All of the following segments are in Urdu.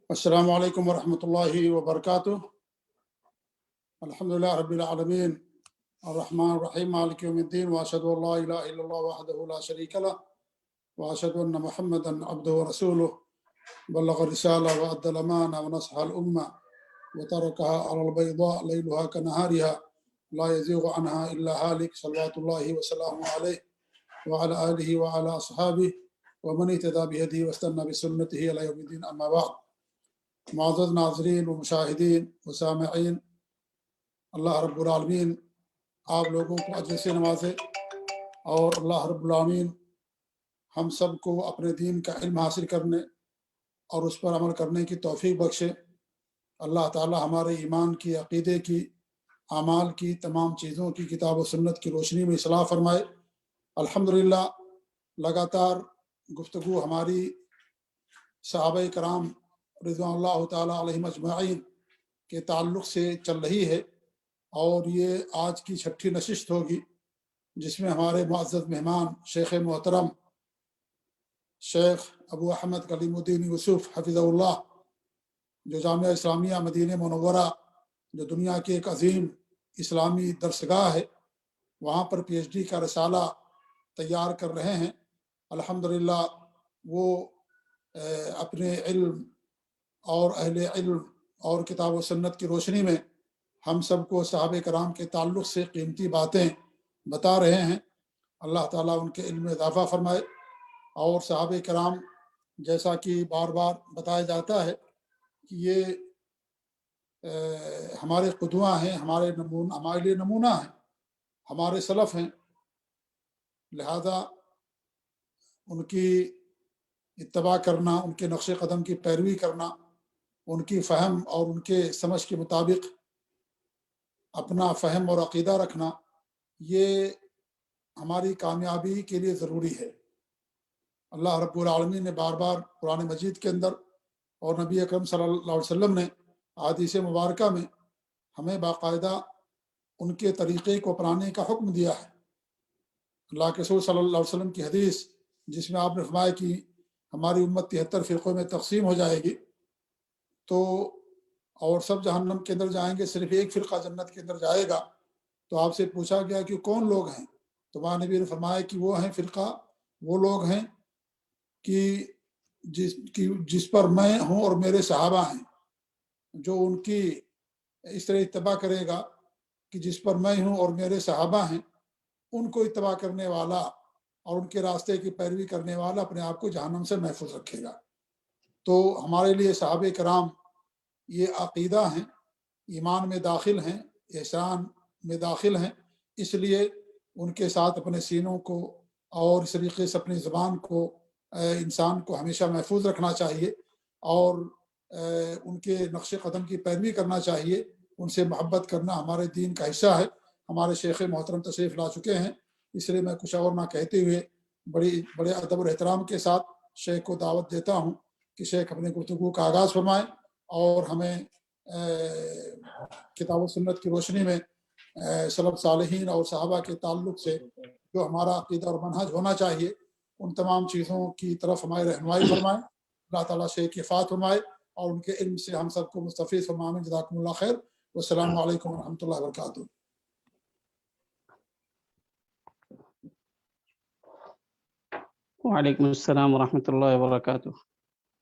السلام علیکم ورحمۃ اللہ وبرکاتہ۔ الحمدللہ رب العالمین الرحمن الرحیم مالک یوم الدین واشهد ان لا الہ الا اللہ وحدہ لا شریک له واشهد ان محمدا عبدہ ورسولہ بلغ الرسالہ وادى الامانہ ونصح الامہ وترکها علی البیضاء لیلها كنهارها لا يزيغ عنها الا هالك صلوات اللہ وسلامہ علیہ وعلى آلہ وعلى اصحابہ ومن اهتدى بهدیہ واستنى بسنتہ الی یوم الدین، اما بعد۔ معزز ناظرین و مشاہدین و سامعین، اللہ رب العالمین آپ لوگوں کو اجر سے نوازے اور اللہ رب العالمین ہم سب کو اپنے دین کا علم حاصل کرنے اور اس پر عمل کرنے کی توفیق بخشے۔ اللہ تعالی ہمارے ایمان کی، عقیدے کی، اعمال کی، تمام چیزوں کی کتاب و سنت کی روشنی میں اصلاح فرمائے۔ الحمدللہ لگاتار گفتگو ہماری صحابہ کرام رضوان اللہ تعالیٰ علیہم اجمعین کے تعلق سے چل رہی ہے، اور یہ آج کی 6ٹھی نشست ہوگی، جس میں ہمارے معزز مہمان شیخ محترم شیخ ابو احمد کلیم الدین یوسف حفظہ اللہ، جو جامعہ اسلامیہ مدینہ منورہ، جو دنیا کی ایک عظیم اسلامی درسگاہ ہے، وہاں پر پی ایچ ڈی کا رسالہ تیار کر رہے ہیں۔ الحمدللہ وہ اپنے علم اور اہل علم اور کتاب و سنت کی روشنی میں ہم سب کو صحابہ کرام کے تعلق سے قیمتی باتیں بتا رہے ہیں۔ اللہ تعالیٰ ان کے علم میں اضافہ فرمائے۔ اور صحابہ کرام، جیسا کہ بار بار بتایا جاتا ہے کہ یہ ہمارے قدوہ ہیں، ہمارے لیے نمونہ ہیں، ہمارے سلف ہیں، لہذا ان کی اتباع کرنا، ان کے نقش قدم کی پیروی کرنا، ان کی فہم اور ان کے سمجھ کے مطابق اپنا فہم اور عقیدہ رکھنا، یہ ہماری کامیابی کے لیے ضروری ہے۔ اللہ رب العالمین نے بار بار قرآن مجید کے اندر اور نبی اکرم صلی اللہ علیہ وسلم نے احادیث مبارکہ میں ہمیں باقاعدہ ان کے طریقے کو اپنانے کا حکم دیا ہے۔ اللہ کے رسول صلی اللہ علیہ وسلم کی حدیث، جس میں آپ نے فرمایا کہ ہماری امت 73 فرقوں میں تقسیم ہو جائے گی، تو اور سب جہنم کے اندر جائیں گے، صرف ایک فرقہ جنت کے اندر جائے گا۔ تو آپ سے پوچھا گیا کہ کون لوگ ہیں؟ تو ہمارے نبی نے فرمایا کہ وہ ہیں فرقہ، وہ لوگ ہیں کہ جس پر میں ہوں اور میرے صحابہ ہیں، جو ان کی اس طرح اتباع کرے گا کہ جس پر میں ہوں اور میرے صحابہ ہیں، ان کو اتباع کرنے والا اور ان کے راستے کی پیروی کرنے والا اپنے آپ کو جہنم سے محفوظ رکھے گا۔ تو ہمارے لیے صحابہ کرام یہ عقیدہ ہیں، ایمان میں داخل ہیں، احسان میں داخل ہیں، اس لیے ان کے ساتھ اپنے سینوں کو اور اس طریقے سے اپنی زبان کو انسان کو ہمیشہ محفوظ رکھنا چاہیے، اور ان کے نقش قدم کی پیروی کرنا چاہیے۔ ان سے محبت کرنا ہمارے دین کا حصہ ہے۔ ہمارے شیخ محترم تشریف لا چکے ہیں، اس لیے میں کچھ اور نہ کہتے ہوئے بڑے ادب اور احترام کے ساتھ شیخ کو دعوت دیتا ہوں کہ شیخ اپنے گفتگو کا آغاز فرمائیں اور ہمیں کتاب و سنت کی روشنی میں سلف صالحین اور صحابہ کے تعلق سے جو ہمارا عقیدہ اور منہج ہونا چاہیے، ان تمام چیزوں کی طرف ہماری رہنمائی فرمائیں۔ اللہ تعالیٰ شیخ کی فات فرمائے اور ان کے علم سے ہم سب کو مستفیض فرمائیں۔ جزاکم اللہ خیر، والسلام علیکم ورحمۃ اللہ وبرکاتہ۔ وعلیکم السلام ورحمۃ اللہ وبرکاتہ۔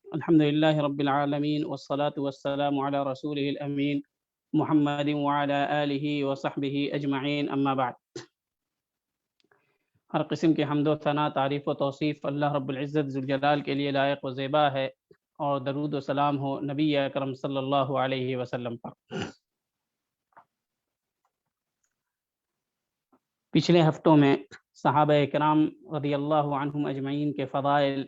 الحمد للہ رب العالمین والصلاة والسلام علی رسولہ الامین محمد وعلی آلہ وصحبہ اجمعین، اما بعد۔ ہر قسم کے حمد و ثنا، تعریف و توصیف اللہ رب العزت ذوالجلال کے لیے لائق و زیبا ہے، اور درود و سلام ہو نبی اکرم صلی اللہ علیہ وسلم پر۔ پچھلے ہفتوں میں صحابہ کرام رضی اللہ عنہم اجمعین کے فضائل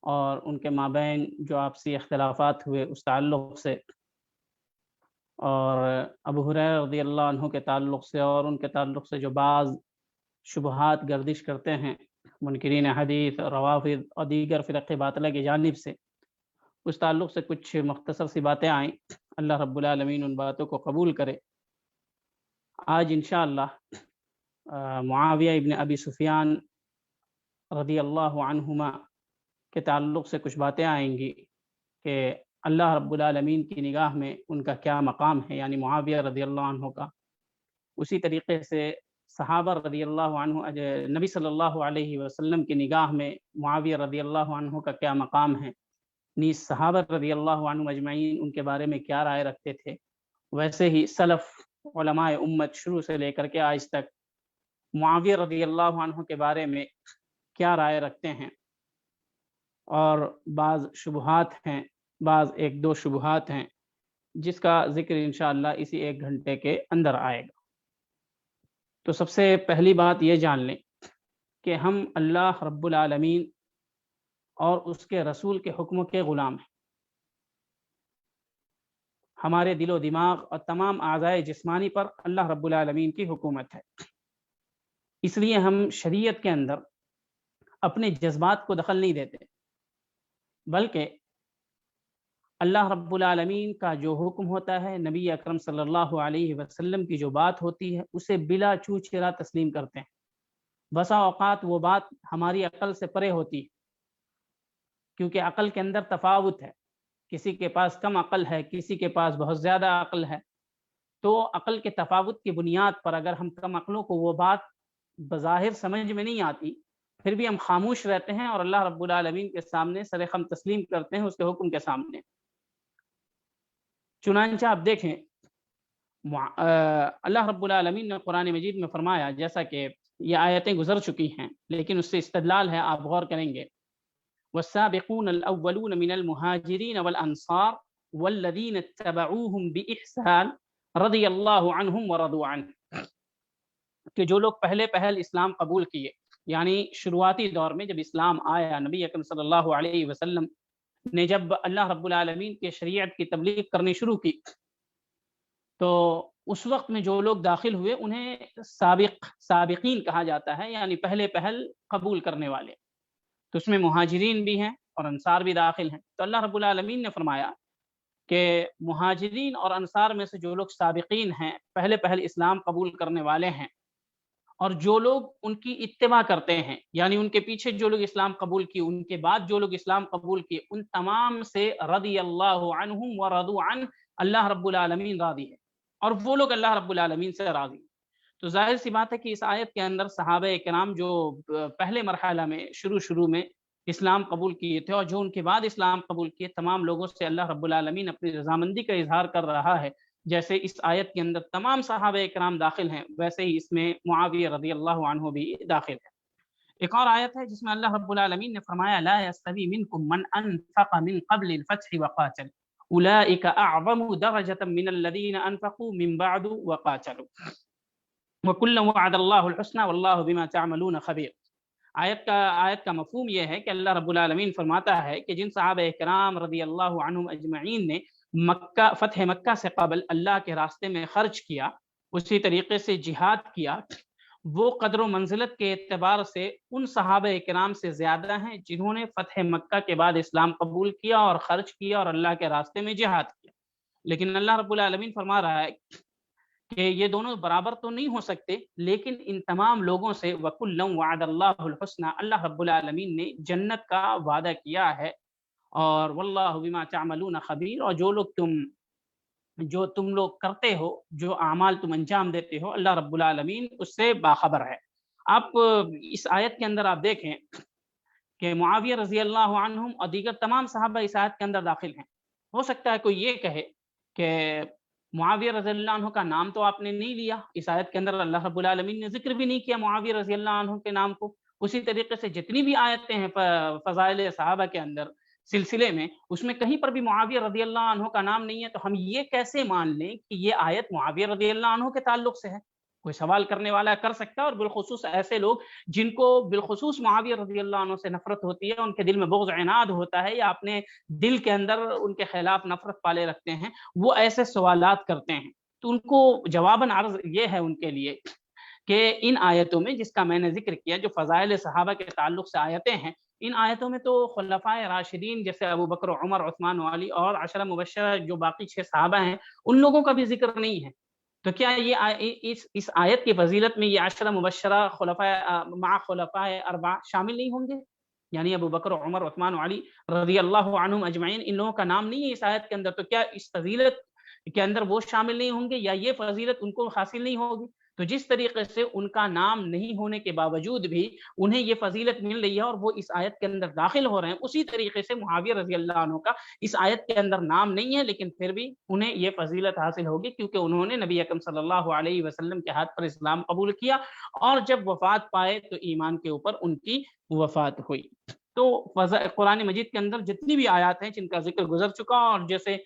اور ان کے مابین جو آپسی اختلافات ہوئے اس تعلق سے، اور ابو ہریرہ رضی اللہ عنہ کے تعلق سے، اور ان کے تعلق سے جو بعض شبہات گردش کرتے ہیں منکرین حدیث، روافض اور دیگر فرق باطلہ کی جانب سے، اس تعلق سے کچھ مختصر سی باتیں آئیں۔ اللہ رب العالمین ان باتوں کو قبول کرے۔ آج انشاءاللہ معاویہ ابن ابی سفیان رضی اللہ عنہما کے تعلق سے کچھ باتیں آئیں گی کہ اللہ رب العالمین کی نگاہ میں ان کا کیا مقام ہے، یعنی معاویہ رضی اللہ عنہ کا، اسی طریقے سے صحابہ رضی اللہ عنہ نبی صلی اللہ علیہ وسلم کی نگاہ میں معاویہ رضی اللہ عنہ کا کیا مقام ہے، نیز صحابہ رضی اللہ عنہ اجمعین ان کے بارے میں کیا رائے رکھتے تھے، ویسے ہی سلف علماء امت شروع سے لے کر کے آج تک معاویہ رضی اللہ عنہ کے بارے میں کیا رائے رکھتے ہیں، اور بعض شبہات ہیں، بعض ایک دو شبہات ہیں جس کا ذکر انشاءاللہ اسی 1 گھنٹے کے اندر آئے گا۔ تو سب سے پہلی بات یہ جان لیں کہ ہم اللہ رب العالمین اور اس کے رسول کے حکموں کے غلام ہیں۔ ہمارے دل و دماغ اور تمام اعضائے جسمانی پر اللہ رب العالمین کی حکومت ہے، اس لیے ہم شریعت کے اندر اپنے جذبات کو دخل نہیں دیتے، بلکہ اللہ رب العالمین کا جو حکم ہوتا ہے، نبی اکرم صلی اللہ علیہ وسلم کی جو بات ہوتی ہے، اسے بلا چوچ چرا تسلیم کرتے ہیں۔ بسا اوقات وہ بات ہماری عقل سے پرے ہوتی ہے، کیونکہ عقل کے اندر تفاوت ہے، کسی کے پاس کم عقل ہے، کسی کے پاس بہت زیادہ عقل ہے، تو عقل کے تفاوت کی بنیاد پر اگر ہم کم عقلوں کو وہ بات بظاہر سمجھ میں نہیں آتی، پھر بھی ہم خاموش رہتے ہیں اور اللہ رب العالمین کے سامنے سر خم تسلیم کرتے ہیں اس کے حکم کے سامنے۔ چنانچہ آپ دیکھیں اللہ رب العالمین نے قرآن مجید میں فرمایا، جیسا کہ یہ آیتیں گزر چکی ہیں لیکن اس سے استدلال ہے، آپ غور کریں گے، والسابقون الاولون من المہاجرین والانصار والذین اتبعوہم بإحسان رضی اللہ عنہم ورضوا عنہ، کہ جو لوگ پہل اسلام قبول کیے، یعنی شروعاتی دور میں جب اسلام آیا، نبی اکرم صلی اللہ علیہ وسلم نے جب اللہ رب العالمین کے شریعت کی تبلیغ کرنی شروع کی، تو اس وقت میں جو لوگ داخل ہوئے انہیں سابقین کہا جاتا ہے، یعنی پہل قبول کرنے والے، تو اس میں مہاجرین بھی ہیں اور انصار بھی داخل ہیں۔ تو اللہ رب العالمین نے فرمایا کہ مہاجرین اور انصار میں سے جو لوگ سابقین ہیں، پہل اسلام قبول کرنے والے ہیں، اور جو لوگ ان کی اتباع کرتے ہیں، یعنی ان کے پیچھے جو لوگ اسلام قبول کیے، ان کے بعد جو لوگ اسلام قبول کیے، ان تمام سے رضی اللہ عنہم ورضوا عنہ، اللہ رب العالمین راضی ہے اور وہ لوگ اللہ رب العالمین سے راضی ہیں۔ تو ظاہر سی بات ہے کہ اس آیت کے اندر صحابہ کرام جو پہلے مرحلہ میں شروع میں اسلام قبول کیے تھے اور جو ان کے بعد اسلام قبول کیے، تمام لوگوں سے اللہ رب العالمین اپنی رضامندی کا اظہار کر رہا ہے۔ جیسے اس آیت کے اندر تمام صحابہ کرام داخل ہیں، ویسے ہی اس میں معاویہ رضی اللہ عنہ بھی داخل ہے۔ ایک اور آیت ہے جس میں اللہ رب العالمین نے فرمایا، لا يستوی منکم من انفق من قبل الفتح وقاتل اولئک اعظم درجة من الذین انفقوا من بعد وقاتلوا وکلا وعد اللہ الحسنى واللہ بما تعملون خبیر۔ آیت کا مفہوم یہ ہے کہ اللہ رب العالمین فرماتا ہے کہ جن صحابہ کرام رضی اللہ عنہم اجمعین نے فتح مکہ سے قبل اللہ کے راستے میں خرچ کیا، اسی طریقے سے جہاد کیا، وہ قدر و منزلت کے اعتبار سے ان صحابہ کرام سے زیادہ ہیں جنہوں نے فتح مکہ کے بعد اسلام قبول کیا اور خرچ کیا اور اللہ کے راستے میں جہاد کیا۔ لیکن اللہ رب العالمین فرما رہا ہے کہ یہ دونوں برابر تو نہیں ہو سکتے، لیکن ان تمام لوگوں سے وَكُلًّا وَعَدَ اللَّهُ الْحُسْنَى، اللہ رب العالمین نے جنت کا وعدہ کیا ہے، اور واللہ بما تعملون خبیر، اور جو تم لوگ کرتے ہو، جو اعمال تم انجام دیتے ہو، اللہ رب العالمین اس سے باخبر ہے۔ آپ اس آیت کے اندر آپ دیکھیں کہ معاویہ رضی اللہ عنہم اور دیگر تمام صحابہ اس آیت کے اندر داخل ہیں۔ ہو سکتا ہے کوئی یہ کہے کہ معاویہ رضی اللہ عنہ کا نام تو آپ نے نہیں لیا، اس آیت کے اندر اللہ رب العالمین نے ذکر بھی نہیں کیا معاویہ رضی اللہ عنہ کے نام کو، اسی طریقے سے جتنی بھی آیتیں ہیں فضائل صحابہ کے اندر سلسلے میں، اس میں کہیں پر بھی معاویہ رضی اللہ عنہ کا نام نہیں ہے، تو ہم یہ کیسے مان لیں کہ یہ آیت معاویہ رضی اللہ عنہ کے تعلق سے ہے؟ کوئی سوال کرنے والا کر سکتا ہے، اور بالخصوص ایسے لوگ جن کو بالخصوص معاویہ رضی اللہ عنہ سے نفرت ہوتی ہے، ان کے دل میں بغض عناد ہوتا ہے، یا اپنے دل کے اندر ان کے خلاف نفرت پالے رکھتے ہیں، وہ ایسے سوالات کرتے ہیں، تو ان کو جواباً عرض یہ ہے ان کے لیے کہ ان آیتوں میں جس کا میں نے ذکر کیا، جو فضائل صحابہ کے تعلق سے آیتیں ہیں، ان آیتوں میں تو خلفائے راشدین جیسے ابو بکر، عمر، عثمان و علی اور عشرہ مبشرہ جو باقی 6 صحابہ ہیں، ان لوگوں کا بھی ذکر نہیں ہے۔ تو کیا یہ اس آیت کی فضیلت میں یہ عشرہ مبشرہ مع خلفائے اربعہ شامل نہیں ہوں گے؟ یعنی ابو بکر عمر عثمان و علی رضی اللہ عنہم اجمعین، ان لوگوں کا نام نہیں ہے اس آیت کے اندر، تو کیا اس فضیلت کے اندر وہ شامل نہیں ہوں گے یا یہ فضیلت ان کو حاصل نہیں ہوگی؟ تو جس طریقے سے ان کا نام نہیں ہونے کے باوجود بھی انہیں یہ فضیلت مل رہی ہے اور وہ اس آیت کے اندر داخل ہو رہے ہیں، اسی طریقے سے معاویہ رضی اللہ عنہ کا اس آیت کے اندر نام نہیں ہے لیکن پھر بھی انہیں یہ فضیلت حاصل ہوگی، کیونکہ انہوں نے نبی اکرم صلی اللہ علیہ وسلم کے ہاتھ پر اسلام قبول کیا اور جب وفات پائے تو ایمان کے اوپر ان کی وفات ہوئی۔ تو قرآن مجید کے اندر جتنی بھی آیات ہیں جن کا ذکر گزر چکا، اور جیسے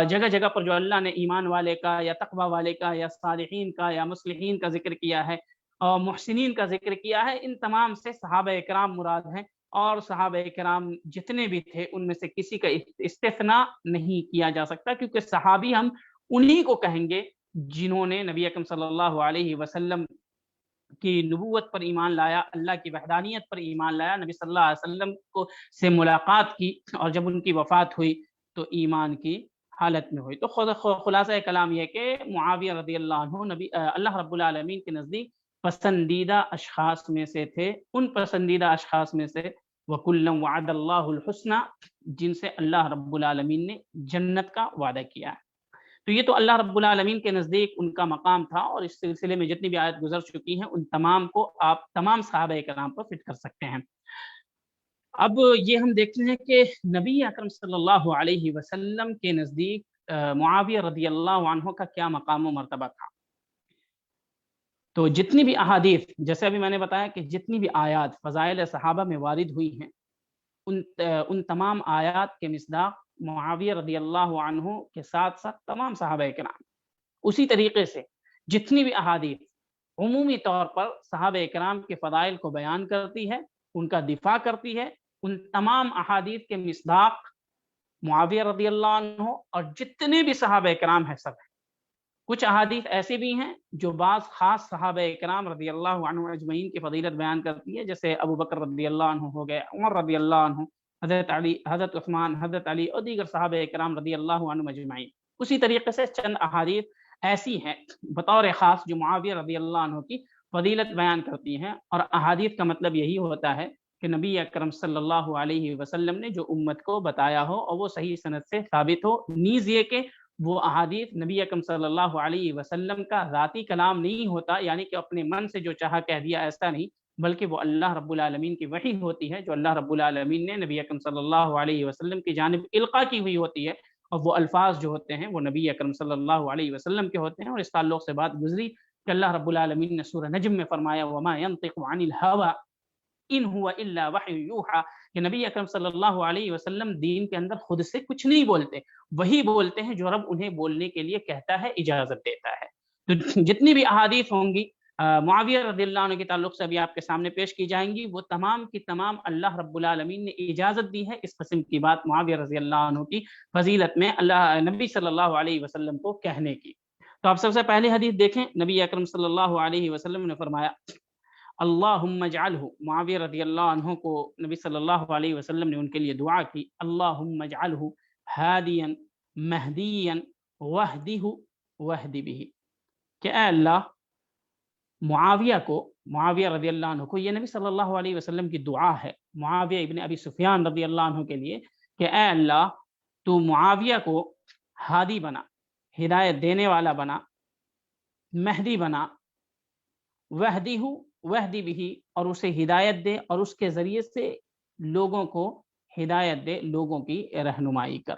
جگہ جگہ پر جو اللہ نے ایمان والے کا یا تقوی والے کا یا صالحین کا یا مصلحین کا ذکر کیا ہے اور محسنین کا ذکر کیا ہے، ان تمام سے صحابہ کرام مراد ہیں، اور صحابہ کرام جتنے بھی تھے ان میں سے کسی کا استثناء نہیں کیا جا سکتا، کیونکہ صحابی ہم انہی کو کہیں گے جنہوں نے نبی اکرم صلی اللہ علیہ وسلم کی نبوت پر ایمان لایا، اللہ کی وحدانیت پر ایمان لایا، نبی صلی اللہ علیہ وسلم کو سے ملاقات کی، اور جب ان کی وفات ہوئی تو ایمان کی حالت میں ہوئی۔ تو خلاصہ کلام یہ کہ معاویہ رضی اللہ عنہ اللہ رب العالمین کے نزدیک پسندیدہ اشخاص میں سے تھے، ان پسندیدہ اشخاص میں سے وَكُلًّا وَعَدَ اللَّهُ الْحُسْنَى، جن سے اللہ رب العالمین نے جنت کا وعدہ کیا ہے۔ تو یہ تو اللہ رب العالمین کے نزدیک ان کا مقام تھا، اور اس سلسلے میں جتنی بھی آیت گزر چکی ہیں ان تمام کو آپ تمام صحابہ کرام پر فٹ کر سکتے ہیں۔ اب یہ ہم دیکھتے ہیں کہ نبی اکرم صلی اللہ علیہ وسلم کے نزدیک معاویہ رضی اللہ عنہ کا کیا مقام و مرتبہ تھا۔ تو جتنی بھی احادیث، جیسے ابھی میں نے بتایا کہ جتنی بھی آیات فضائل صحابہ میں وارد ہوئی ہیں، ان تمام آیات کے مصداق معاویہ رضی اللہ عنہ کے ساتھ ساتھ تمام صحابہ کرام۔ اسی طریقے سے جتنی بھی احادیث عمومی طور پر صحابہ کرام کے فضائل کو بیان کرتی ہے، ان کا دفاع کرتی ہے، ان تمام احادیث کے مصداق معاویہ رضی اللہ عنہ اور جتنے بھی صحابہ کرام ہیں سب ہیں۔ کچھ احادیث ایسی بھی ہیں جو بعض خاص صحابہ کرام رضی اللہ عنہ اجمعین کی فضیلت بیان کرتی ہے، جیسے ابو بکر رضی اللہ عنہ ہو گئے، عمر رضی اللہ عنہ، حضرت علی، حضرت عثمان، حضرت علی اور دیگر صحابہ کرام رضی اللہ عنہ اجمعین۔ اسی طریقے سے چند احادیث ایسی ہیں بطور خاص جو معاویہ رضی اللہ عنہ کی فضیلت بیان کرتی ہیں، اور احادیث کا مطلب یہی ہوتا ہے کہ نبی اکرم صلی اللہ علیہ وسلم نے جو امت کو بتایا ہو اور وہ صحیح سند سے ثابت ہو، نیز یہ کہ وہ احادیث نبی اکرم صلی اللہ علیہ وسلم کا ذاتی کلام نہیں ہوتا، یعنی کہ اپنے من سے جو چاہا کہہ دیا، ایسا نہیں، بلکہ وہ اللہ رب العالمین کی وحی ہوتی ہے جو اللہ رب العالمین نے نبی اکرم صلی اللہ علیہ وسلم کی جانب القا کی ہوئی ہوتی ہے، اور وہ الفاظ جو ہوتے ہیں وہ نبی اکرم صلی اللہ علیہ وسلم کے ہوتے ہیں۔ اور اس تعلق سے بات گزری کہ اللہ رب العالمین نے سورہ نجم میں فرمایا وَمَا يَنطِقُ عَنِ الْهَوَىٰ ان هو الا وحی یوحیٰ، کہ نبی اکرم صلی اللہ علیہ وسلم دین کے اندر خود سے کچھ نہیں بولتے، وہی بولتے ہیں جو رب انہیں بولنے کے لیے کہتا ہے، اجازت دیتا ہے۔ تو جتنی بھی احادیث ہوں گی معاویہ رضی اللہ عنہ کے تعلق سے ابھی آپ کے سامنے پیش کی جائیں گی، وہ تمام کی تمام اللہ رب العالمین نے اجازت دی ہے اس قسم کی بات معاویہ رضی اللہ عنہ کی فضیلت میں اللہ نبی صلی اللہ علیہ وسلم کو کہنے کی۔ تو آپ سب سے پہلے حدیث دیکھیں، نبی اکرم صلی اللہ علیہ وسلم نے فرمایا اللہم اجعلہ، معاویہ رضی اللہ عنہ کو نبی صلی اللہ علیہ وسلم نے ان کے لیے دعا کی، اللہم اجعلہ ہادیا مہدیا وہدہ وہد بہ، کہ اے اللہ معاویہ رضی اللہ عنہ کو، یہ نبی صلی اللہ علیہ وسلم کی دعا ہے معاویہ ابن ابی سفیان رضی اللہ عنہ کے لیے، کہ اے اللہ تو معاویہ کو ہادی بنا، ہدایت دینے والا بنا، مہدی بنا، وہدہ وہدی بھی، اور اسے ہدایت دے اور اس کے ذریعے سے لوگوں کو ہدایت دے، لوگوں کی رہنمائی کر۔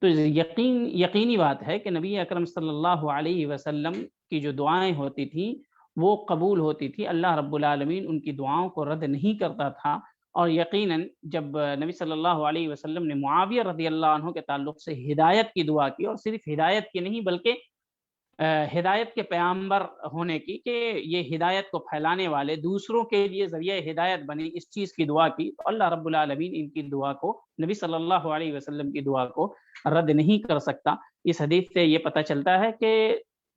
تو یقینی بات ہے کہ نبی اکرم صلی اللہ علیہ وسلم کی جو دعائیں ہوتی تھیں وہ قبول ہوتی تھی، اللہ رب العالمین ان کی دعاؤں کو رد نہیں کرتا تھا۔ اور یقیناً جب نبی صلی اللہ علیہ وسلم نے معاویہ رضی اللہ عنہ کے تعلق سے ہدایت کی دعا کی، اور صرف ہدایت کی نہیں بلکہ ہدایت کے پیغمبر ہونے کی، کہ یہ ہدایت کو پھیلانے والے دوسروں کے لیے ذریعہ ہدایت بنے، اس چیز کی دعا کی، تو اللہ رب العالمین ان کی دعا کو، نبی صلی اللہ علیہ وسلم کی دعا کو رد نہیں کر سکتا۔ اس حدیث سے یہ پتہ چلتا ہے کہ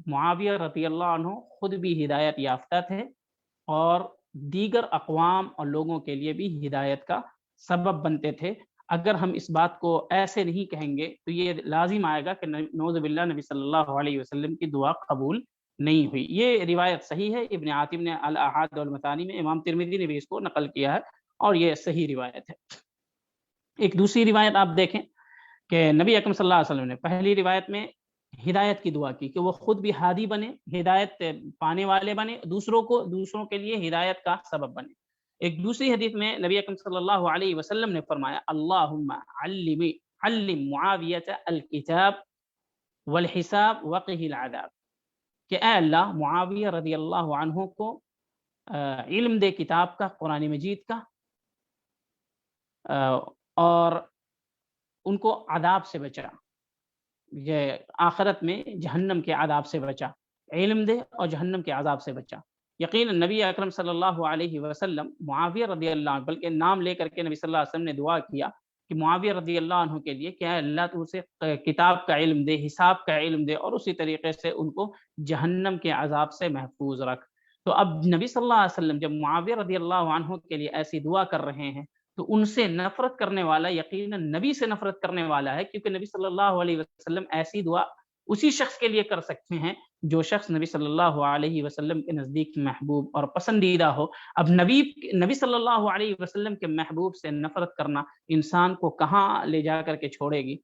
معاویہ رضی اللہ عنہ خود بھی ہدایت یافتہ تھے اور دیگر اقوام اور لوگوں کے لیے بھی ہدایت کا سبب بنتے تھے۔ اگر ہم اس بات کو ایسے نہیں کہیں گے تو یہ لازم آئے گا کہ نعوذ باللہ نبی صلی اللہ علیہ وسلم کی دعا قبول نہیں ہوئی۔ یہ روایت صحیح ہے، ابن عاطم نے الاحاد والمثانی میں، امام ترمذی نے بھی اس کو نقل کیا ہے، اور یہ صحیح روایت ہے۔ ایک دوسری روایت آپ دیکھیں کہ نبی اکرم صلی اللہ علیہ وسلم نے پہلی روایت میں ہدایت کی دعا کی کہ وہ خود بھی ہادی بنے، ہدایت پانے والے بنے، دوسروں کے لیے ہدایت کا سبب بنے۔ ایک دوسری حدیث میں نبی اکرم صلی اللہ علیہ وسلم نے فرمایا اللہم علم معاویہ الکتاب والحساب وقہ العذاب، کہ اے اللہ معاویہ رضی اللہ عنہ کو علم دے کتاب کا، قرآن مجید کا، اور ان کو عذاب سے بچا، یہ آخرت میں جہنم کے عذاب سے بچا، علم دے اور جہنم کے عذاب سے بچا۔ یقیناً نبی اکرم صلی اللہ علیہ وسلم معاویہ رضی اللہ عنہ، بلکہ نام لے کر کے نبی صلی اللہ علیہ وسلم نے دعا کیا کہ معاویہ رضی اللہ عنہ کے لیے کہ اللہ تو اسے کتاب کا علم دے، حساب کا علم دے، اور اسی طریقے سے ان کو جہنم کے عذاب سے محفوظ رکھ۔ تو اب نبی صلی اللہ علیہ وسلم جب معاویہ رضی اللہ عنہ کے لیے ایسی دعا کر رہے ہیں تو ان سے نفرت کرنے والا یقیناً نبی سے نفرت کرنے والا ہے، کیونکہ نبی صلی اللہ علیہ وسلم ایسی دعا اسی شخص کے لیے کر سکتے ہیں جو شخص نبی صلی اللہ علیہ وسلم کے نزدیک محبوب اور پسندیدہ ہو۔ اب نبی صلی اللہ علیہ وسلم کے محبوب سے نفرت کرنا انسان کو کہاں لے جا کر کے چھوڑے گی،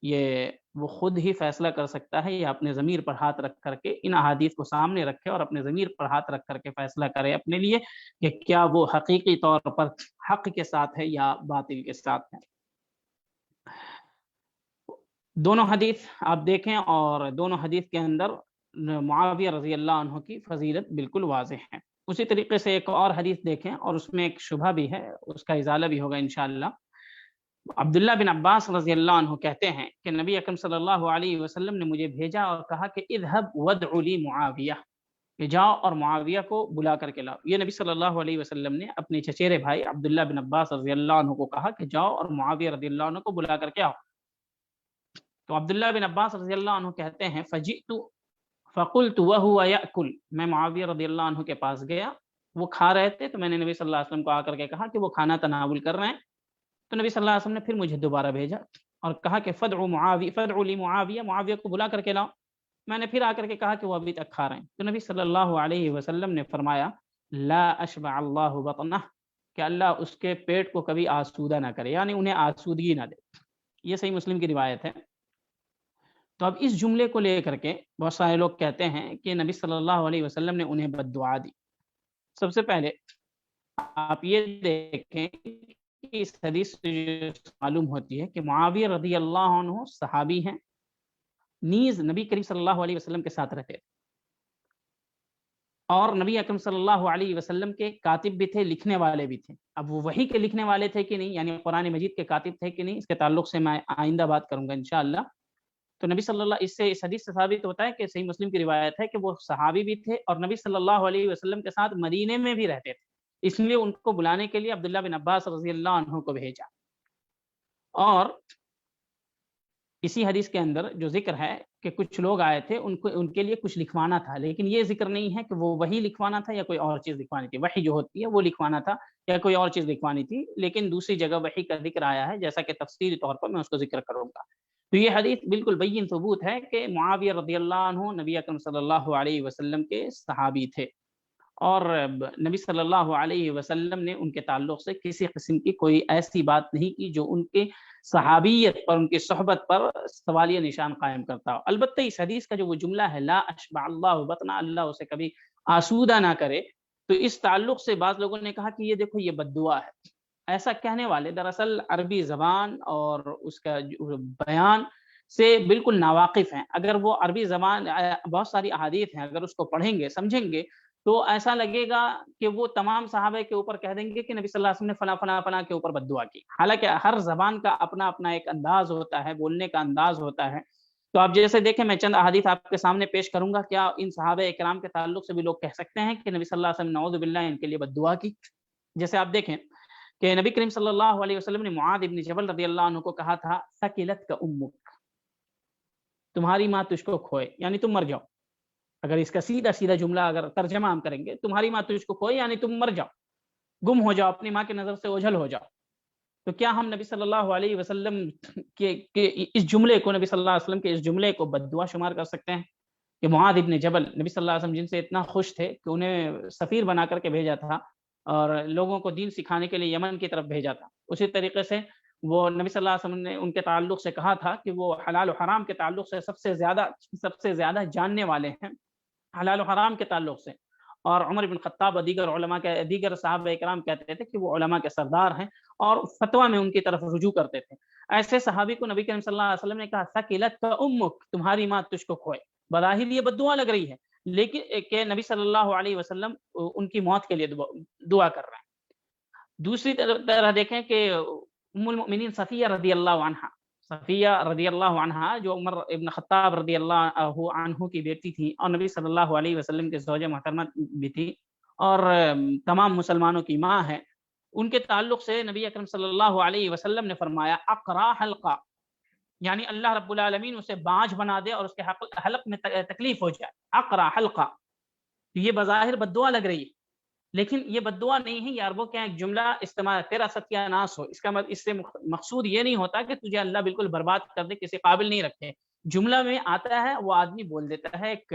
یہ وہ خود ہی فیصلہ کر سکتا ہے، یا اپنے ضمیر پر ہاتھ رکھ کر کے ان احادیث کو سامنے رکھے اور اپنے ضمیر پر ہاتھ رکھ کر کے فیصلہ کرے اپنے لیے کہ کیا وہ حقیقی طور پر حق کے ساتھ ہے یا باطل کے ساتھ ہے۔ دونوں حدیث آپ دیکھیں، اور دونوں حدیث کے اندر معاویہ رضی اللہ عنہ کی فضیلت بالکل واضح ہے۔ اسی طریقے سے ایک اور حدیث دیکھیں، اور اس میں ایک شبہ بھی ہے، اس کا ازالہ بھی ہوگا انشاءاللہ۔ عبداللہ بن عباس رضی اللہ عنہ کہتے ہیں کہ نبی اکرم صلی اللہ علیہ وسلم نے مجھے بھیجا اور کہا کہ اذهب وادع لی معاویہ، کہ جاؤ اور معاویہ کو بلا کر کے لاؤ۔ یہ نبی صلی اللہ علیہ وسلم نے اپنے چچیرے بھائی عبداللہ بن عباس رضی اللہ عنہ کو کہا کہ جاؤ اور معاویہ رضی اللہ عنہ کو بلا کر کے آؤ۔ تو عبداللہ بن عباس رضی اللہ عنہ کہتے ہیں فجئت فقلت وهو يأكل، میں معاویہ رضی اللہ عنہ کے پاس گیا، وہ کھا رہے تھے، تو میں نے نبی صلی اللہ علیہ وسلم کو آ کر کے کہا کہ وہ کھانا تناول کر رہے ہیں۔ تو نبی صلی اللہ علیہ وسلم نے پھر مجھے دوبارہ بھیجا اور کہا کہ فدعوا لی معاویہ، معاویہ کو بلا کر کے لاؤ۔ میں نے پھر آ کر کے کہا کہ وہ ابھی تک کھا رہے ہیں۔ تو نبی صلی اللہ علیہ وسلم نے فرمایا لا اشبع اللہ بطنہ، کہ اللہ اس کے پیٹ کو کبھی آسودہ نہ کرے، یعنی انہیں آسودگی نہ دے۔ یہ صحیح مسلم کی روایت ہے۔ تو اب اس جملے کو لے کر کے بہت سارے لوگ کہتے ہیں کہ نبی صلی اللہ علیہ وسلم نے انہیں بد دعا دی۔ سب سے پہلے آپ یہ دیکھیں کہ اس حدیث سے معلوم ہوتی ہے کہ معاویہ رضی اللہ عنہ صحابی ہیں، نیز نبی کریم صلی اللہ علیہ وسلم کے ساتھ رہتے، اور نبی اکرم صلی اللہ علیہ وسلم کے کاتب بھی تھے، لکھنے والے بھی تھے۔ اب وہ وحی کے لکھنے والے تھے کہ نہیں، یعنی قرآن مجید کے کاتب تھے کہ نہیں، اس کے تعلق سے میں آئندہ بات کروں گا انشاءاللہ۔ تو نبی صلی اللہ، اس حدیث سے ثابت ہوتا ہے کہ صحیح مسلم کی روایت ہے کہ وہ صحابی بھی تھے اور نبی صلی اللہ علیہ وسلم کے ساتھ مدینے میں بھی رہتے تھے، اس لیے ان کو بلانے کے لیے عبداللہ بن عباس رضی اللہ عنہ کو بھیجا۔ اور اسی حدیث کے اندر جو ذکر ہے کہ کچھ لوگ آئے تھے، ان کے لیے کچھ لکھوانا تھا، لیکن یہ ذکر نہیں ہے کہ وہ وہی لکھوانا تھا یا کوئی اور چیز لکھوانی تھی۔ وحی جو ہوتی ہے وہ لکھوانا تھا یا کوئی اور چیز لکھوانی تھی، لیکن دوسری جگہ وحی کا ذکر آیا ہے، جیسا کہ تفصیلی طور پر میں اس کو ذکر کروں گا۔ تو یہ حدیث بالکل بین ثبوت ہے کہ معاویہ رضی اللہ عنہ نبی اکرم صلی اللہ علیہ وسلم کے صحابی تھے، اور نبی صلی اللہ علیہ وسلم نے ان کے تعلق سے کسی قسم کی کوئی ایسی بات نہیں کی جو ان کے صحابیت پر، ان کی صحبت پر سوالیہ نشان قائم کرتا ہو۔ البتہ اس حدیث کا جو وہ جملہ ہے لا اشبع اللہ بطنا، اللہ اسے کبھی آسودہ نہ کرے، تو اس تعلق سے بعض لوگوں نے کہا کہ یہ دیکھو یہ بد دعا ہے۔ ایسا کہنے والے دراصل عربی زبان اور اس کا بیان سے بالکل ناواقف ہیں۔ اگر وہ عربی زبان، بہت ساری احادیث ہیں، اگر اس کو پڑھیں گے سمجھیں گے تو ایسا لگے گا کہ وہ تمام صحابہ کے اوپر کہہ دیں گے کہ نبی صلی اللہ علیہ وسلم نے فلاں فلاں فلاں کے اوپر بد دعا کی۔ حالانکہ ہر زبان کا اپنا اپنا ایک انداز ہوتا ہے، بولنے کا انداز ہوتا ہے۔ تو آپ جیسے دیکھیں، میں چند احادیث آپ کے سامنے پیش کروں گا، کیا ان صحابہ کرام کے تعلق سے بھی لوگ کہہ سکتے ہیں کہ نبی صلی اللہ علیہ وسلم نعوذ باللہ ان کے لیے بد دعا کی؟ جیسے آپ دیکھیں کہ نبی کریم صلی اللہ علیہ وسلم نے معاذ ابن جبل رضی اللہ عنہ کو کہا تھا ثقلت کا امک، تمہاری ماں تجھ کو کھوئے، یعنی تم مر جاؤ۔ اگر اس کا سیدھا سیدھا جملہ اگر ترجمہ ہم کریں گے، تمہاری ماں تجھ کو کھوئے یعنی تم مر جاؤ، گم ہو جاؤ، اپنی ماں کی نظر سے اوجھل ہو جاؤ۔ تو کیا ہم نبی صلی اللہ علیہ وسلم کے اس جملے کو، نبی صلی اللہ علیہ وسلم کے اس جملے کو بد دعا شمار کر سکتے ہیں؟ کہ معاذ ابن جبل، نبی صلی اللہ علیہ وسلم جن سے اتنا خوش تھے کہ انہیں سفیر بنا کر کے بھیجا تھا، اور لوگوں کو دین سکھانے کے لیے یمن کی طرف بھیجا تھا۔ اسی طریقے سے وہ نبی صلی اللہ علیہ وسلم نے ان کے تعلق سے کہا تھا کہ وہ حلال و حرام کے تعلق سے سب سے زیادہ جاننے والے ہیں، حلال و حرام کے تعلق سے۔ اور عمر بن خطاب اور دیگر صحابہ کرام کہتے تھے کہ وہ علماء کے سردار ہیں اور فتویٰ میں ان کی طرف رجوع کرتے تھے۔ ایسے صحابی کو نبی کریم صلی اللہ علیہ وسلم نے کہا ثقلت کا امک، تمہاری ماں تجھ کو کھوئے۔ بظاہر یہ بد دعا لگ رہی ہے، لیکن کہ نبی صلی اللہ علیہ وسلم ان کی موت کے لیے دعا کر رہے ہیں۔ دوسری طرح دیکھیں کہ ام المؤمنین صفیہ رضی اللہ عنہا، صفیہ رضی اللہ عنہا جو عمر ابن خطاب رضی اللہ عنہ کی بیٹی تھی اور نبی صلی اللہ علیہ وسلم کے زوجہ محترمہ بھی تھی اور تمام مسلمانوں کی ماں ہے، ان کے تعلق سے نبی اکرم صلی اللہ علیہ وسلم نے فرمایا اقرا حلقہ، یعنی اللہ رب العالمین اسے بانجھ بنا دے اور اس کے حلق میں تکلیف ہو جائے، اقرا حلقہ۔ یہ بظاہر بد دعا لگ رہی ہے، لیکن یہ بد دعا نہیں ہے، یہ عربوں کے ایک جملہ استعمال تیرا ستیہ ناس ہو، اس سے مقصود یہ نہیں ہوتا کہ تجھے اللہ بالکل برباد کر دے، کسی قابل نہیں رکھے۔ جملہ میں آتا ہے، وہ آدمی بول دیتا ہے، ایک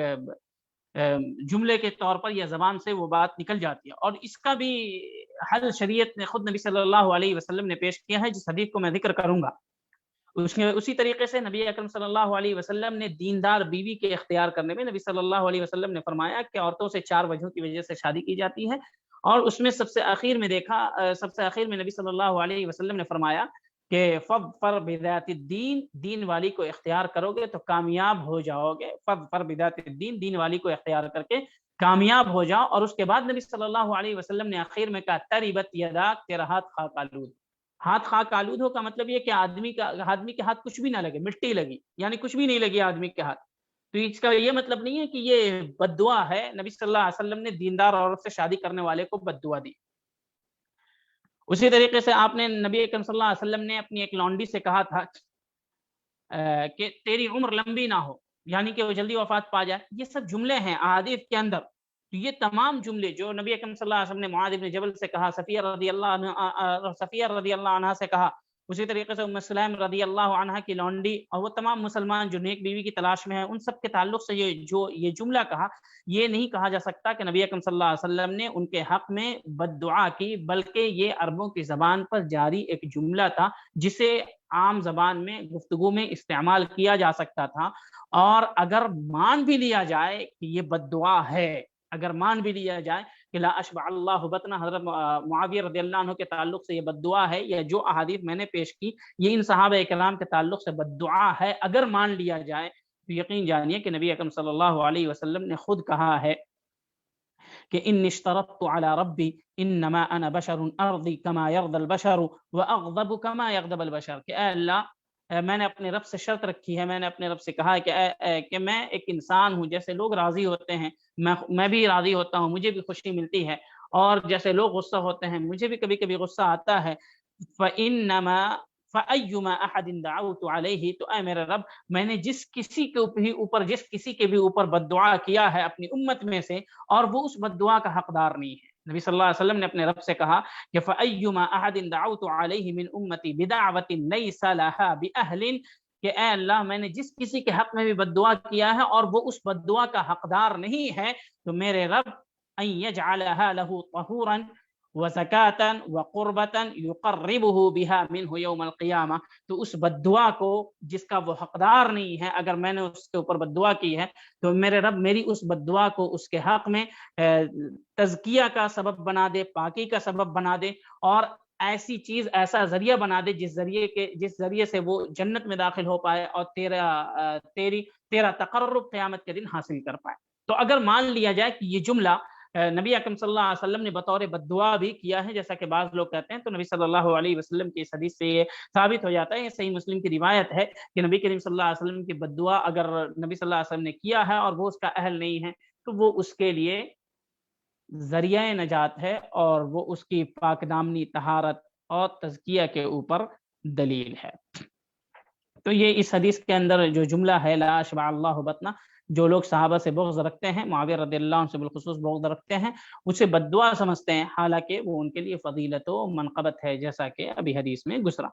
جملے کے طور پر یا زبان سے وہ بات نکل جاتی ہے، اور اس کا بھی حل شریعت نے خود نبی صلی اللہ علیہ وسلم نے پیش کیا ہے، جس حدیث کو میں ذکر کروں گا۔ اسی طریقے سے نبی اکرم صلی اللہ علیہ وسلم نے دیندار بیوی کے اختیار کرنے میں نبی صلی اللہ علیہ وسلم نے فرمایا کہ عورتوں سے 4 وجہوں کی وجہ سے شادی کی جاتی ہے، اور اس میں سب سے اخیر میں نبی صلی اللہ علیہ وسلم نے فرمایا کہ فَظْفَرْ بِذَاتِ الدِّین، دین والی کو اختیار کرو گے تو کامیاب ہو جاؤ گے، فَظْفَرْ بِذَاتِ الدِّین، دین والی کو اختیار کر کے کامیاب ہو جاؤ۔ اور اس کے بعد نبی صلی اللہ علیہ وسلم نے آخر میں کہا تَرِبَتْ یَدَاک، تیرا ہاتھ خاک آلود۔ ہاتھ خاک آلود ہو کا مطلب یہ کہ آدمی کے ہاتھ کچھ بھی نہ لگے، مٹی لگی، یعنی کچھ بھی نہیں لگی آدمی کے ہاتھ۔ تو اس کا یہ مطلب نہیں ہے کہ یہ بد دعا ہے، نبی صلی اللہ علیہ وسلم نے دیندار عورت سے شادی کرنے والے کو بد دعا دی۔ اسی طریقے سے آپ نے نبی اکرم صلی اللہ علیہ وسلم نے اپنی ایک لونڈی سے کہا تھا کہ تیری عمر لمبی نہ ہو، یعنی کہ وہ جلدی وفات پا جائے۔ یہ سب جملے ہیں احادیث کے اندر، تو یہ تمام جملے جو نبی اکرم صلی اللہ علیہ وسلم نے معاذ بن جبل سے کہا، صفیہ رضی اللہ عنہ سے کہا، اسی طریقے سے ام سلیم رضی اللہ عنہ کی لونڈی، اور وہ تمام مسلمان جو نیک بیوی کی تلاش میں ہیں، ان سب کے تعلق سے یہ جملہ کہا، یہ نہیں کہا جا سکتا کہ نبی اکرم صلی اللہ علیہ وسلم نے ان کے حق میں بد دعا کی، بلکہ یہ عربوں کی زبان پر جاری ایک جملہ تھا جسے عام زبان میں گفتگو میں استعمال کیا جا سکتا تھا۔ اور اگر مان بھی لیا جائے کہ یہ بد دعا ہے، اگر مان بھی لیا جائے کہ لا اشبع اللہ بطنا، حضرت معاویہ رضی اللہ عنہ کے تعلق سے یہ بد دعا ہے، یا جو احادیث میں نے پیش کی یہ ان صحابہ کرام کے تعلق سے بد دعا ہے، اگر مان لیا جائے تو یقین جانیے کہ نبی اکرم صلی اللہ علیہ وسلم نے خود کہا ہے کہ انی اشترطت علی ربی انما انا بشر ارضی کما یرضی البشر واغضب کما یغضب البشر، کہ اے اللہ میں نے اپنے رب سے شرط رکھی ہے، میں نے اپنے رب سے کہا ہے کہ میں ایک انسان ہوں، جیسے لوگ راضی ہوتے ہیں میں بھی راضی ہوتا ہوں، مجھے بھی خوشی ملتی ہے، اور جیسے لوگ غصہ ہوتے ہیں مجھے بھی کبھی کبھی غصہ آتا ہے۔ فَإِنَّمَا فَأَيُّمَا أَحَدٍ دَعَوْتُ عَلَيْهِ، تو اے میرے رب میں نے جس کسی کے بھی اوپر بد دعا کیا ہے اپنی امت میں سے، اور وہ اس بد دعا کا حقدار نہیں ہے، نبی صلی اللہ علیہ وسلم نے اپنے رب سے کہا کہ فَأَيُّمَا أَحَدٍ دَعَوْتُ عَلَيْهِ مِنْ أُمَّتِي بِدَعْوَةٍ لَيْسَ لَهَا بِأَهْلٍ، کہ اے اللہ میں نے جس کسی کے حق میں بھی بد دعا کیا ہے اور وہ اس بد دعا کا حقدار نہیں ہے، تو میرے رب ان يجعلها له طهورا وزکاة وقربة يقربه بها منه يوم القیامہ، تو اس بد دعا کو جس کا وہ حقدار نہیں ہے، اگر میں نے اس کے اوپر بد دعا کی ہے تو میرے رب میری اس بد دعا کو اس کے حق میں تزکیہ کا سبب بنا دے، پاکی کا سبب بنا دے، اور ایسی چیز، ایسا ذریعہ بنا دے جس ذریعے سے وہ جنت میں داخل ہو پائے اور تیرا تقرب قیامت کے دن حاصل کر پائے۔ تو اگر مان لیا جائے کہ یہ جملہ نبی اکرم صلی اللہ علیہ وسلم نے بطور بد دعا بھی کیا ہے، جیسا کہ بعض لوگ کہتے ہیں، تو نبی صلی اللہ علیہ وسلم کی اس حدیث سے یہ ثابت ہو جاتا ہے، یہ صحیح مسلم کی روایت ہے کہ نبی کریم صلی اللہ علیہ وسلم کی بد دعا اگر نبی صلی اللہ علیہ وسلم نے کیا ہے اور وہ اس کا اہل نہیں ہے تو وہ اس کے لیے ذریعہ نجات ہے، اور وہ اس کی پاک دامنی، طہارت اور تزکیہ کے اوپر دلیل ہے۔ تو یہ اس حدیث کے اندر جو جملہ ہے لا اشبع اللہ بطنا، جو لوگ صحابہ سے بغض رکھتے ہیں، معاویہ رضی اللہ عنہ سے بالخصوص بغض رکھتے ہیں، اسے بد دعا سمجھتے ہیں، حالانکہ وہ ان کے لیے فضیلت و منقبت ہے، جیسا کہ ابھی حدیث میں گزرا۔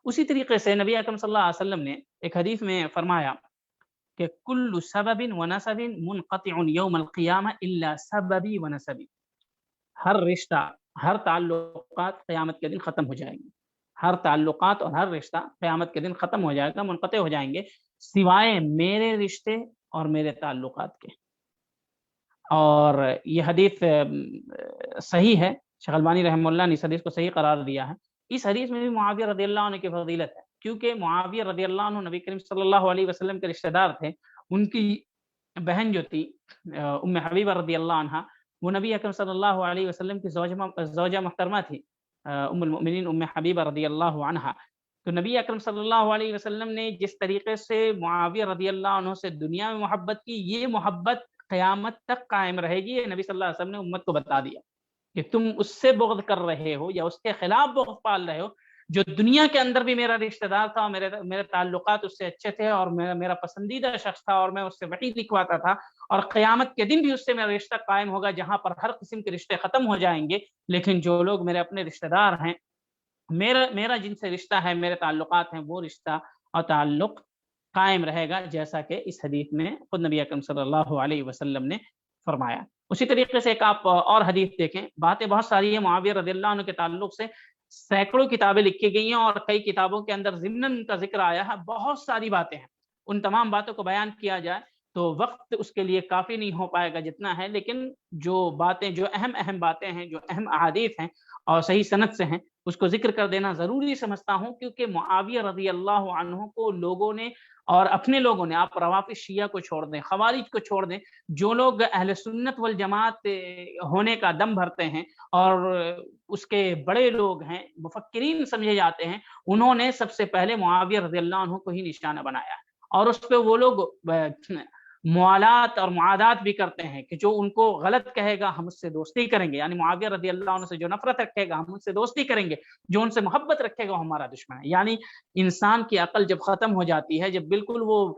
اسی طریقے سے نبی اکرم صلی اللہ علیہ وسلم نے ایک حدیث میں فرمایا کہ کل سبب ونسب منقطع یوم القیامہ الا سببی ونسبی، ہر رشتہ ہر تعلقات قیامت کے دن ختم ہو جائیں گے، ہر تعلقات اور ہر رشتہ قیامت کے دن ختم ہو جائے گا، منقطع ہو جائیں گے، سوائے میرے رشتے اور میرے تعلقات کے۔ اور یہ حدیث صحیح ہے، شیخ البانی رحمہ اللہ نے اس حدیث کو صحیح قرار دیا ہے۔ اس حدیث میں بھی معاویہ رضی اللہ عنہ کی فضیلت ہے، کیونکہ معاویہ رضی اللہ عنہ نبی کریم صلی اللہ علیہ وسلم کے رشتہ دار تھے۔ ان کی بہن جو تھی ام حبیبہ رضی اللہ عنہ، وہ نبی اکرم صلی اللہ علیہ وسلم کی زوجہ محترمہ تھی، ام المؤمنین ام حبیبہ رضی اللہ عنہ۔ تو نبی اکرم صلی اللہ علیہ وسلم نے جس طریقے سے معاویہ رضی اللہ عنہ سے دنیا میں محبت کی، یہ محبت قیامت تک قائم رہے گی۔ یہ نبی صلی اللہ علیہ وسلم نے امت کو بتا دیا کہ تم اس سے بغض کر رہے ہو یا اس کے خلاف بغض پال رہے ہو جو دنیا کے اندر بھی میرا رشتہ دار تھا، میرے تعلقات اس سے اچھے تھے اور میرا پسندیدہ شخص تھا اور میں اس سے وحی لکھواتا تھا، اور قیامت کے دن بھی اس سے میرا رشتہ قائم ہوگا جہاں پر ہر قسم کے رشتے ختم ہو جائیں گے، لیکن جو لوگ میرے اپنے رشتہ دار ہیں، میرا جن سے رشتہ ہے، میرے تعلقات ہیں، وہ رشتہ اور تعلق قائم رہے گا، جیسا کہ اس حدیث میں خود نبی اکرم صلی اللہ علیہ وسلم نے فرمایا۔ اسی طریقے سے ایک آپ اور حدیث دیکھیں، باتیں بہت ساری ہیں معاویہ رضی اللہ عنہ کے تعلق سے، سینکڑوں کتابیں لکھی گئی ہیں اور کئی کتابوں کے اندر ضمناً کا ذکر آیا ہے، بہت ساری باتیں ہیں، ان تمام باتوں کو بیان کیا جائے تو وقت اس کے لیے کافی نہیں ہو پائے گا جتنا ہے، لیکن جو باتیں، جو اہم باتیں ہیں، جو اہم احادیث ہیں اور صحیح سند سے ہیں، اس کو ذکر کر دینا ضروری سمجھتا ہوں، کیونکہ معاویہ رضی اللہ عنہ کو لوگوں نے اور اپنے لوگوں نے، آپ روافض شیعہ کو چھوڑ دیں، خوارج کو چھوڑ دیں، جو لوگ اہل سنت والجماعت ہونے کا دم بھرتے ہیں اور اس کے بڑے لوگ ہیں، مفکرین سمجھے جاتے ہیں، انہوں نے سب سے پہلے معاویہ رضی اللہ عنہ کو ہی نشانہ بنایا، اور اس پہ وہ لوگ موالات اور معادات بھی کرتے ہیں کہ جو ان کو غلط کہے گا ہم اس سے دوستی کریں گے، یعنی معاویہ رضی اللہ عنہ سے جو نفرت رکھے گا ہم ان سے دوستی کریں گے، جو ان سے محبت رکھے گا وہ ہمارا دشمن ہے۔ یعنی انسان کی عقل جب ختم ہو جاتی ہے، جب بالکل وہ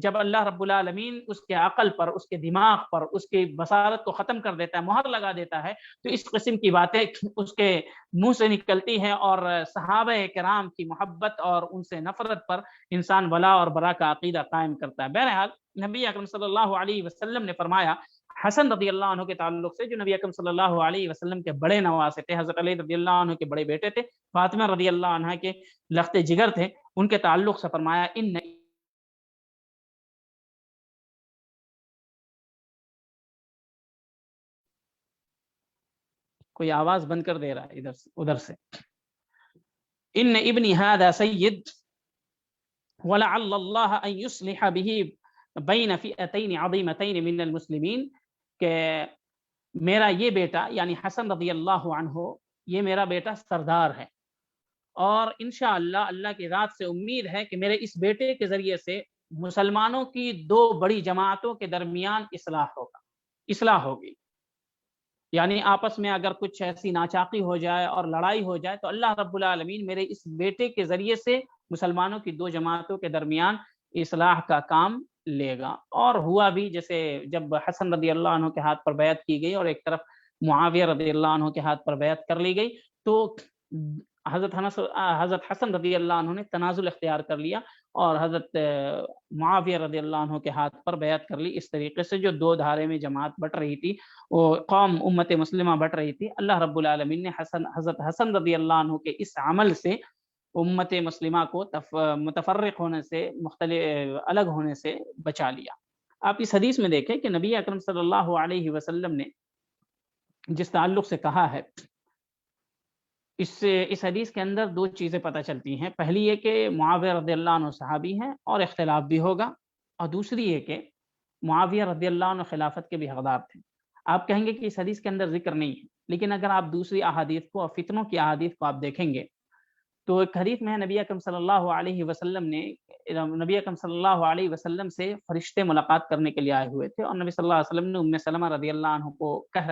جب اللہ رب العالمین اس کے عقل پر، اس کے دماغ پر، اس کی بصارت کو ختم کر دیتا ہے، مہر لگا دیتا ہے، تو اس قسم کی باتیں اس کے منہ سے نکلتی ہیں، اور صحابہ کرام کی محبت اور ان سے نفرت پر انسان ولا اور برا کا عقیدہ قائم کرتا ہے۔ بہرحال نبی اکرم صلی اللہ علیہ وسلم نے فرمایا حسن رضی اللہ عنہ کے تعلق سے، جو نبی اکرم صلی اللہ علیہ وسلم کے بڑے نواسے تھے، حضرت علی رضی اللہ عنہ کے بڑے بیٹے تھے، فاطمہ رضی اللہ عنہ کے لخت جگر تھے، ان کے تعلق سے فرمایا ان کوئی آواز بند کر دے رہا ہے ادھر سے ان ابنی هذا سید ولعل الله ان يصلح به بین فئتین عظیمتین من المسلمین، کہ میرا یہ بیٹا یعنی حسن رضی اللہ عنہ، یہ میرا بیٹا سردار ہے، اور انشاءاللہ اللہ کی ذات سے امید ہے کہ میرے اس بیٹے کے ذریعے سے مسلمانوں کی دو بڑی جماعتوں کے درمیان اصلاح ہوگی، یعنی آپس میں اگر کچھ ایسی ناچاقی ہو جائے اور لڑائی ہو جائے تو اللہ رب العالمین میرے اس بیٹے کے ذریعے سے مسلمانوں کی دو جماعتوں کے درمیان اصلاح کا کام لے گا۔ اور ہوا بھی، جیسے جب حسن رضی اللہ عنہ کے ہاتھ پر بیعت کی گئی اور ایک طرف معاویہ رضی اللہ عنہ کے ہاتھ پر بیعت کر لی گئی، تو حضرت حسن رضی اللہ عنہ نے تنازل اختیار کر لیا اور حضرت معاویہ رضی اللہ عنہ کے ہاتھ پر بیعت کر لی۔ اس طریقے سے جو دو دھارے میں جماعت بٹ رہی تھی، وہ قوم امت مسلمہ بٹ رہی تھی، اللہ رب العالمین نے حضرت حسن رضی اللہ عنہ کے اس عمل سے امت مسلمہ کو متفرق ہونے سے، الگ ہونے سے بچا لیا۔ آپ اس حدیث میں دیکھیں کہ نبی اکرم صلی اللہ علیہ وسلم نے جس تعلق سے کہا ہے، اس حدیث کے اندر دو چیزیں پتہ چلتی ہیں۔ پہلی یہ کہ معاویہ رضی اللہ عنہ صحابی ہیں اور اختلاف بھی ہوگا، اور دوسری یہ کہ معاویہ رضی اللہ عنہ خلافت کے بھی حقدار تھے۔ آپ کہیں گے کہ اس حدیث کے اندر ذکر نہیں ہے، لیکن اگر آپ دوسری احادیث کو اور فتنوں کی احادیث کو آپ دیکھیں گے تو ایک حدیث میں نبی اکرم صلی اللہ علیہ وسلم سے فرشتے ملاقات کرنے کے لیے آئے ہوئے تھے، اور نبی صلی اللہ علیہ وسلم نے ام سلمہ رضی اللہ عنہ کو کہہ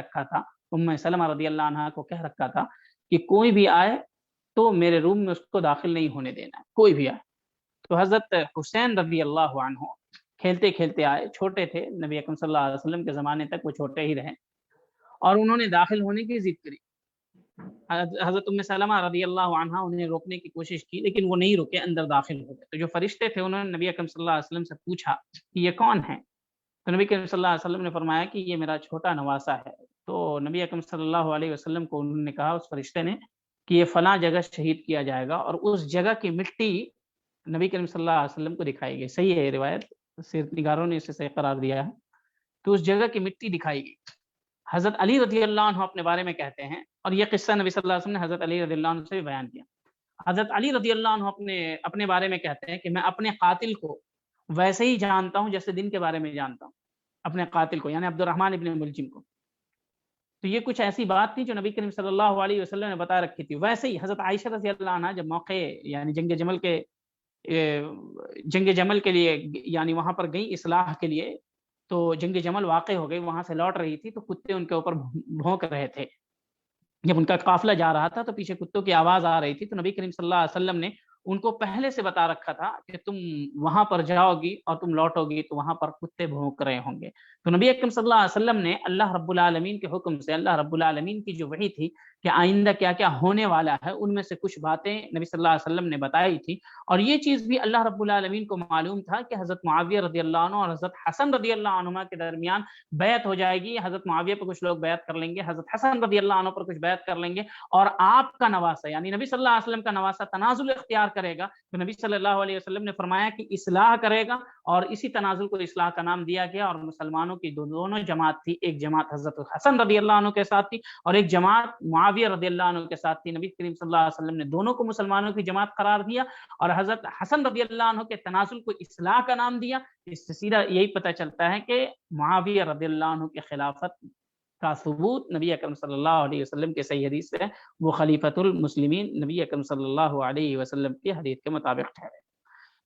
رکھا تھا کہ کوئی بھی آئے تو میرے روم میں اس کو داخل نہیں ہونے دینا ہے، کوئی بھی آئے۔ تو حضرت حسین رضی اللہ عنہ کھیلتے کھیلتے آئے، چھوٹے تھے، نبی اکرم صلی اللہ علیہ وسلم کے زمانے تک وہ چھوٹے ہی رہے، اور انہوں نے داخل ہونے کی ضد کری۔ حضرت ام سلمہ رضی اللہ عنہ انہیں روکنے کی کوشش کی، لیکن وہ نہیں رکے، اندر داخل ہو گئے۔ تو جو فرشتے تھے انہوں نے نبی اکرم صلی اللہ علیہ وسلم سے پوچھا کہ یہ کون ہے؟ تو نبی اکرم صلی اللہ علیہ وسلم نے فرمایا کہ یہ میرا چھوٹا نواسہ ہے، تو نبی اکرم صلی اللہ علیہ وسلم کو انہوں نے کہا اس فرشتے نے کہ یہ فلاں جگہ شہید کیا جائے گا، اور اس جگہ کی مٹی نبی کریم صلی اللہ علیہ وسلم کو دکھائی گئی. صحیح ہے یہ روایت، سیرت نگاروں نے اسے صحیح قرار دیا ہے. تو اس جگہ کی مٹی دکھائی گئی. حضرت علی رضی اللہ عنہ اپنے بارے میں کہتے ہیں، اور یہ قصہ نبی صلی اللہ علیہ وسلم نے حضرت علی رضی اللہ عنہ سے بھی بیان کیا. حضرت علی رضی اللہ عنہ اپنے بارے میں کہتے ہیں کہ میں اپنے قاتل کو ویسے ہی جانتا ہوں جیسے دن کے بارے میں جانتا ہوں. اپنے قاتل کو یعنی عبد الرحمن ابن ملجم کو. تو یہ کچھ ایسی بات تھی جو نبی کریم صلی اللہ علیہ وسلم نے بتا رکھی تھی. ویسے ہی حضرت عائشہ رضی اللہ عنہ جب موقع یعنی جنگ جمل کے لیے یعنی وہاں پر گئی اصلاح کے لیے، تو جنگ جمل واقع ہو گئی، وہاں سے لوٹ رہی تھی تو کتے ان کے اوپر بھونک رہے تھے. جب ان کا قافلہ جا رہا تھا تو پیچھے کتوں کی آواز آ رہی تھی، تو نبی کریم صلی اللہ علیہ وسلم نے ان کو پہلے سے بتا رکھا تھا کہ تم وہاں پر جاؤ گی اور تم لوٹو گی تو وہاں پر کتے بھونک رہے ہوں گے. تو نبی اکرم صلی اللہ علیہ وسلم نے اللہ رب العالمین کے حکم سے، اللہ رب العالمین کی جو وحی تھی کہ آئندہ کیا کیا ہونے والا ہے، ان میں سے کچھ باتیں نبی صلی اللہ علیہ وسلم نے بتائی تھی. اور یہ چیز بھی اللہ رب العالمین کو معلوم تھا کہ حضرت معاویہ رضی اللہ عنہ اور حضرت حسن رضی اللہ عنہ کے درمیان بیعت ہو جائے گی. حضرت معاویہ پر کچھ لوگ بیعت کر لیں گے، حضرت حسن رضی اللہ عنہ پر کچھ بیعت کر لیں گے، اور آپ کا نواسہ یعنی نبی صلی اللہ علیہ وسلم کا نواسہ تنازل اختیار کرے گا. تو نبی صلی اللہ علیہ وسلم نے فرمایا کہ اصلاح کرے گا، اور اسی تنازل کو اصلاح کا نام دیا گیا. اور مسلمانوں کی دونوں جماعت تھی، ایک جماعت حضرت حسن رضی اللہ عنہ کے ساتھ تھی اور ایک جماعت معاویہ رضی اللہ عنہ کے ساتھ تھی. نبی کریم صلی اللہ علیہ وسلم نے دونوں کو مسلمانوں کی جماعت قرار دیا اور حضرت حسن رضی اللہ عنہ کے تنازل کو اصلاح کا نام دیا. اس سے سیدھا یہی پتہ چلتا ہے کہ معاویہ رضی اللہ عنہ کی خلافت کا ثبوت نبی اکرم صلی اللہ علیہ وسلم کے صحیح حدیث سے وہ خلیفۃ المسلمین نبی اکرم صلی اللہ علیہ وسلم کی حدیث کے مطابق ٹھہرے.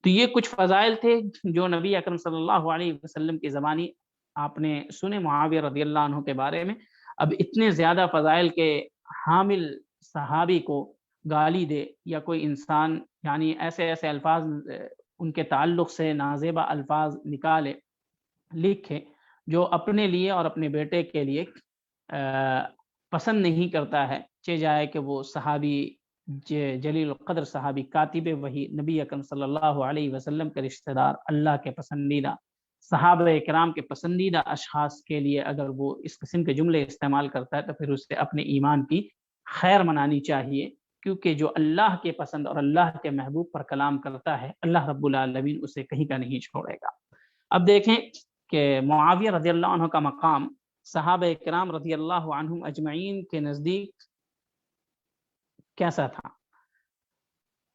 تو یہ کچھ فضائل تھے جو نبی اکرم صلی اللہ علیہ وسلم کی زبانی آپ نے سنے معاویہ رضی اللہ عنہ کے بارے میں. اب اتنے زیادہ فضائل کے حامل صحابی کو گالی دے یا کوئی انسان یعنی ایسے الفاظ ان کے تعلق سے نازیبہ الفاظ نکالے لکھے جو اپنے لیے اور اپنے بیٹے کے لیے پسند نہیں کرتا ہے، چاہے جائے کہ وہ صحابی جلیل القدر صحابی کاتب وحی نبی اکرم صلی اللہ علیہ وسلم کے رشتہ دار، اللہ کے پسندیدہ صحابہ اکرام کے پسندیدہ اشخاص کے لیے اگر وہ اس قسم کے جملے استعمال کرتا ہے تو پھر اسے اپنے ایمان کی خیر منانی چاہیے، کیونکہ جو اللہ کے پسند اور اللہ کے محبوب پر کلام کرتا ہے اللہ رب العالمین اسے کہیں کا نہیں چھوڑے گا. اب دیکھیں کہ معاویہ رضی اللہ عنہ کا مقام صحابہ اکرام رضی اللہ عنہم اجمعین کے نزدیک کیسا تھا،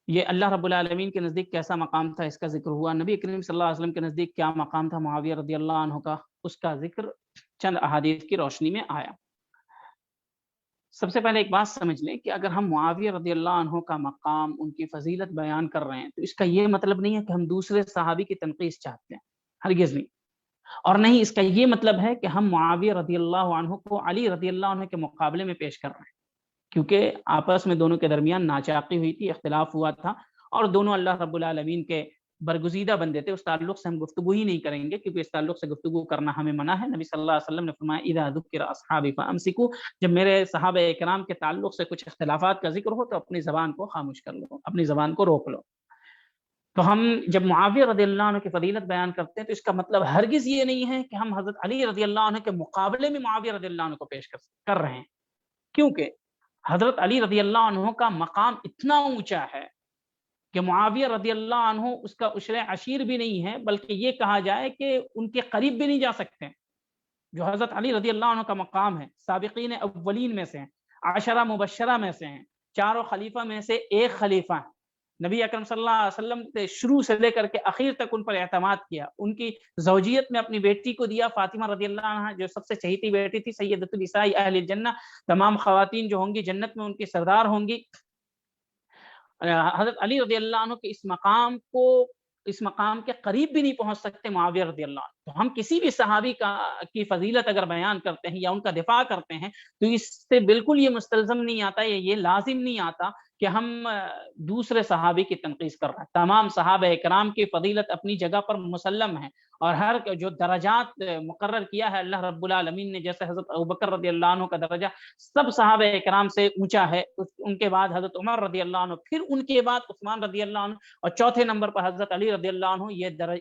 یہ اللہ رب العالمین کے نزدیک کیسا مقام تھا، اس کا ذکر ہوا. نبی کریم صلی اللہ علیہ وسلم کے نزدیک کیا مقام تھا معاویہ رضی اللہ عنہ کا، اس کا ذکر چند احادیث کی روشنی میں آیا. سب سے پہلے ایک بات سمجھ لیں کہ اگر ہم معاویہ رضی اللہ عنہ کا مقام، ان کی فضیلت بیان کر رہے ہیں تو اس کا یہ مطلب نہیں ہے کہ ہم دوسرے صحابی کی تنقید چاہتے ہیں، ہرگز نہیں. اور نہیں اس کا یہ مطلب ہے کہ ہم معاویہ رضی اللہ عنہ کو علی رضی اللہ عنہ کے مقابلے میں پیش کر رہے ہیں، کیونکہ آپس میں دونوں کے درمیان ناچاقی ہوئی تھی، اختلاف ہوا تھا، اور دونوں اللہ رب العالمین کے برگزیدہ بندے تھے. اس تعلق سے ہم گفتگو ہی نہیں کریں گے کیونکہ اس تعلق سے گفتگو کرنا ہمیں منع ہے. نبی صلی اللہ علیہ وسلم نے فرمایا اذا ذکر اصحابی فامسکوا، جب میرے صحابہ اکرام کے تعلق سے کچھ اختلافات کا ذکر ہو تو اپنی زبان کو خاموش کر لو، اپنی زبان کو روک لو. تو ہم جب معاویہ رضی اللہ عنہ کی فضیلت بیان کرتے ہیں تو اس کا مطلب ہرگز یہ نہیں ہے کہ ہم حضرت علی رضی اللہ عنہ کے مقابلے میں معاویہ رضی اللہ عنہ کو پیش کر رہے ہیں، کیونکہ حضرت علی رضی اللہ عنہ کا مقام اتنا اونچا ہے کہ معاویہ رضی اللہ عنہ اس کا عشر عشیر بھی نہیں ہے، بلکہ یہ کہا جائے کہ ان کے قریب بھی نہیں جا سکتے. جو حضرت علی رضی اللہ عنہ کا مقام ہے، سابقین اولین میں سے ہیں، عشرہ مبشرہ میں سے ہیں، چاروں خلیفہ میں سے ایک خلیفہ ہیں. نبی اکرم صلی اللہ علیہ وسلم نے شروع سے لے کر کے اخیر تک ان پر اعتماد کیا، ان کی زوجیت میں اپنی بیٹی کو دیا، فاطمہ رضی اللہ عنہ جو سب سے چہیتی بیٹی تھی، سیدۃ النساء اہل الجنہ، تمام خواتین جو ہوں گی جنت میں ان کی سردار ہوں گی. حضرت علی رضی اللہ عنہ کے اس مقام کے قریب بھی نہیں پہنچ سکتے معاویہ رضی اللہ عنہ. تو ہم کسی بھی صحابی کی فضیلت اگر بیان کرتے ہیں یا ان کا دفاع کرتے ہیں تو اس سے بالکل یہ مستلزم نہیں آتا، یہ لازم نہیں آتا کہ ہم دوسرے صحابی کی تنقید کر رہے ہیں. تمام صحابہ اکرام کی فضیلت اپنی جگہ پر مسلم ہے، اور ہر جو درجات مقرر کیا ہے اللہ رب العالمین نے، جیسے حضرت ابوبکر رضی اللہ عنہ کا درجہ سب صحابہ اکرام سے اونچا ہے، ان کے بعد حضرت عمر رضی اللہ عنہ، پھر ان کے بعد عثمان رضی اللہ عنہ، اور چوتھے نمبر پر حضرت علی رضی اللہ عنہ. یہ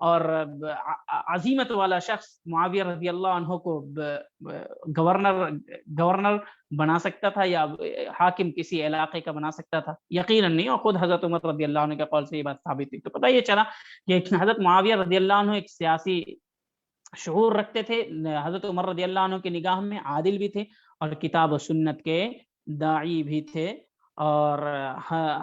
اور عظیمت والا شخص معاویہ رضی اللہ عنہ کو گورنر بنا سکتا تھا یا حاکم کسی علاقے کا بنا سکتا تھا؟ یقیناً نہیں، اور خود حضرت عمر رضی اللہ عنہ کے قول سے یہ بات ثابت ہوئی۔ تو پتہ یہ چلا کہ حضرت معاویہ رضی اللہ عنہ ایک سیاسی شعور رکھتے تھے، حضرت عمر رضی اللہ عنہ کی نگاہ میں عادل بھی تھے اور کتاب و سنت کے داعی بھی تھے۔ اور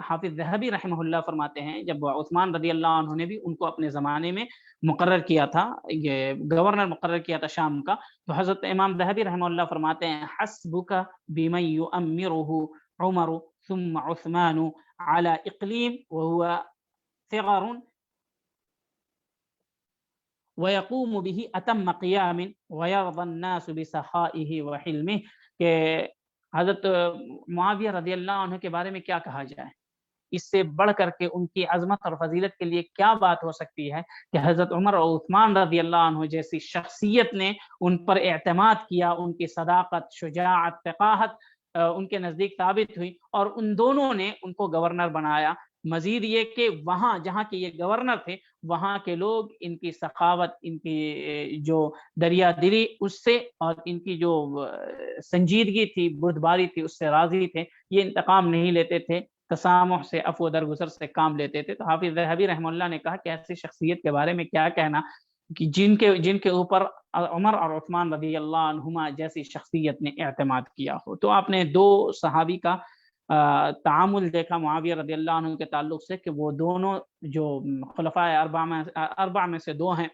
حافظ ذہبی رحمہ اللہ فرماتے ہیں جب عثمان رضی اللہ عنہ نے بھی ان کو اپنے زمانے میں مقرر کیا تھا، یہ گورنر مقرر کیا تھا شام کا، تو حضرت امام ذہبی رحمہ اللہ فرماتے ہیں حسبک بمن یؤمرہ عمر ثم عثمان علی اقلیم وهو صغر وَيَقُومُ بِهِ أَتَمَّ قِيَامٍ وَيَرْضَى النَّاسُ بِسَخَائِهِ وَحِلْمِهِ، کہ حضرت معاویہ رضی اللہ عنہ کے بارے میں کیا کہا جائے، اس سے بڑھ کر کے ان کی عظمت اور فضیلت کے لیے کیا بات ہو سکتی ہے کہ حضرت عمر اور عثمان رضی اللہ عنہ جیسی شخصیت نے ان پر اعتماد کیا، ان کی صداقت، شجاعت، فقاہت ان کے نزدیک ثابت ہوئی اور ان دونوں نے ان کو گورنر بنایا۔ مزید یہ کہ وہاں جہاں کے یہ گورنر تھے وہاں کے لوگ ان کی سخاوت، ان کی جو دریا دلی اس سے اور ان کی جو سنجیدگی تھی، بردباری تھی، اس سے راضی تھے۔ یہ انتقام نہیں لیتے تھے، تسامح سے، عفو درگزر سے کام لیتے تھے۔ تو حافظ ذہبی رحمہ اللہ نے کہا کہ ایسی شخصیت کے بارے میں کیا کہنا کہ جن کے اوپر عمر اور عثمان رضی اللہ عنہما جیسی شخصیت نے اعتماد کیا ہو۔ تو آپ نے دو صحابی کا تعامل دیکھا معاویہ رضی اللہ عنہ کے تعلق سے کہ وہ دونوں جو خلفائے اربع میں سے دو ہیں،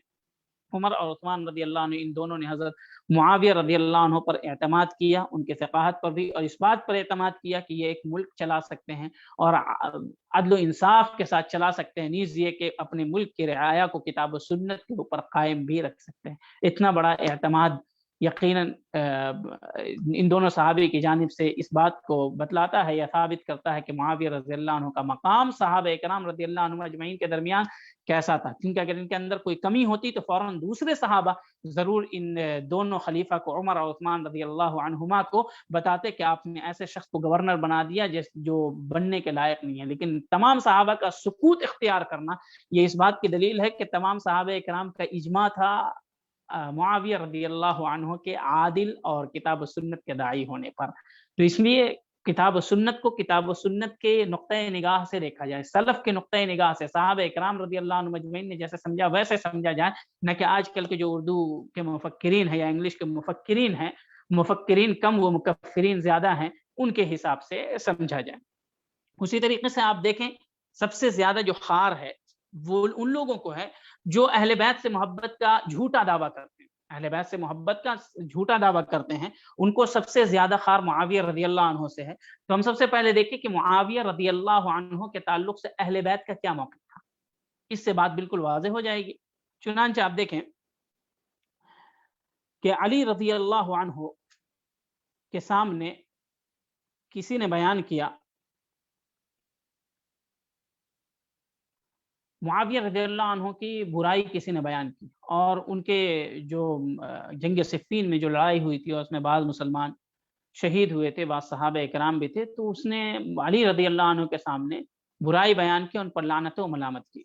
عمر اور عثمان رضی اللہ عنہ، ان دونوں نے حضرت معاویہ رضی اللہ عنہ پر اعتماد کیا، ان کے ثقافت پر بھی، اور اس بات پر اعتماد کیا کہ یہ ایک ملک چلا سکتے ہیں اور عدل و انصاف کے ساتھ چلا سکتے ہیں، نیز یہ کہ اپنے ملک کی رعایا کو کتاب و سنت کے اوپر قائم بھی رکھ سکتے ہیں۔ اتنا بڑا اعتماد یقیناً ان دونوں صحابی کی جانب سے اس بات کو بتلاتا ہے یا ثابت کرتا ہے کہ معاویہ رضی اللہ عنہ کا مقام صحابہ کرام رضی اللہ عنہ اجمعین کے درمیان کیسا تھا، کیونکہ اگر ان کے اندر کوئی کمی ہوتی تو فوراً دوسرے صحابہ ضرور ان دونوں خلیفہ کو، عمر اور عثمان رضی اللہ عنہما کو بتاتے کہ آپ نے ایسے شخص کو گورنر بنا دیا جو بننے کے لائق نہیں ہے۔ لیکن تمام صحابہ کا سکوت اختیار کرنا یہ اس بات کی دلیل ہے کہ تمام صحابہ کرام کا اجماع تھا معاویہ رضی اللہ عنہ کے عادل اور کتاب و سنت کے داعی ہونے پر۔ تو اس لیے کتاب و سنت کو کتاب و سنت کے نقطۂ نگاہ سے دیکھا جائے، سلف کے نقطۂ نگاہ سے، صحابہ اکرام رضی اللہ عنہ مجمعین نے جیسے سمجھا ویسے سمجھا جائے، نہ کہ آج کل کے جو اردو کے مفکرین ہیں یا انگلش کے مفکرین ہیں، مفکرین کم و مکفرین زیادہ ہیں، ان کے حساب سے سمجھا جائے۔ اسی طریقے سے آپ دیکھیں سب سے زیادہ جو خار ہے وہ ان لوگوں کو ہے جو اہل بیت سے محبت کا جھوٹا دعویٰ کرتے ہیں، اہل بیت سے محبت کا جھوٹا دعویٰ کرتے ہیں، ان کو سب سے زیادہ خار معاویہ رضی اللہ عنہ سے ہے۔ تو ہم سب سے پہلے دیکھیں کہ معاویہ رضی اللہ عنہ کے تعلق سے اہل بیت کا کیا موقف تھا، اس سے بات بالکل واضح ہو جائے گی۔ چنانچہ آپ دیکھیں کہ علی رضی اللہ عنہ کے سامنے کسی نے بیان کیا، معاویہ رضی اللہ عنہ کی برائی کسی نے بیان کی، اور ان کے جو جنگ صفین میں جو لڑائی ہوئی تھی اور اس میں بعض مسلمان شہید ہوئے تھے، بعض صحابہ اکرام بھی تھے، تو اس نے علی رضی اللہ عنہ کے سامنے برائی بیان کی، ان پر لعنت و ملامت کی۔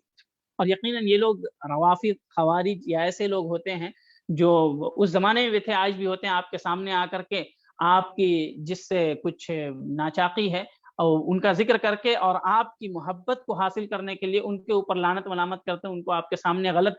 اور یقیناً یہ لوگ روافض، خوارج یا ایسے لوگ ہوتے ہیں جو اس زمانے میں بھی تھے، آج بھی ہوتے ہیں، آپ کے سامنے آ کر کے آپ کی جس سے کچھ ناچاقی ہے اور ان کا ذکر کر کے اور آپ کی محبت کو حاصل کرنے کے لیے ان کے اوپر لعنت ملامت کرتے ہیں، ان کو آپ کے سامنے غلط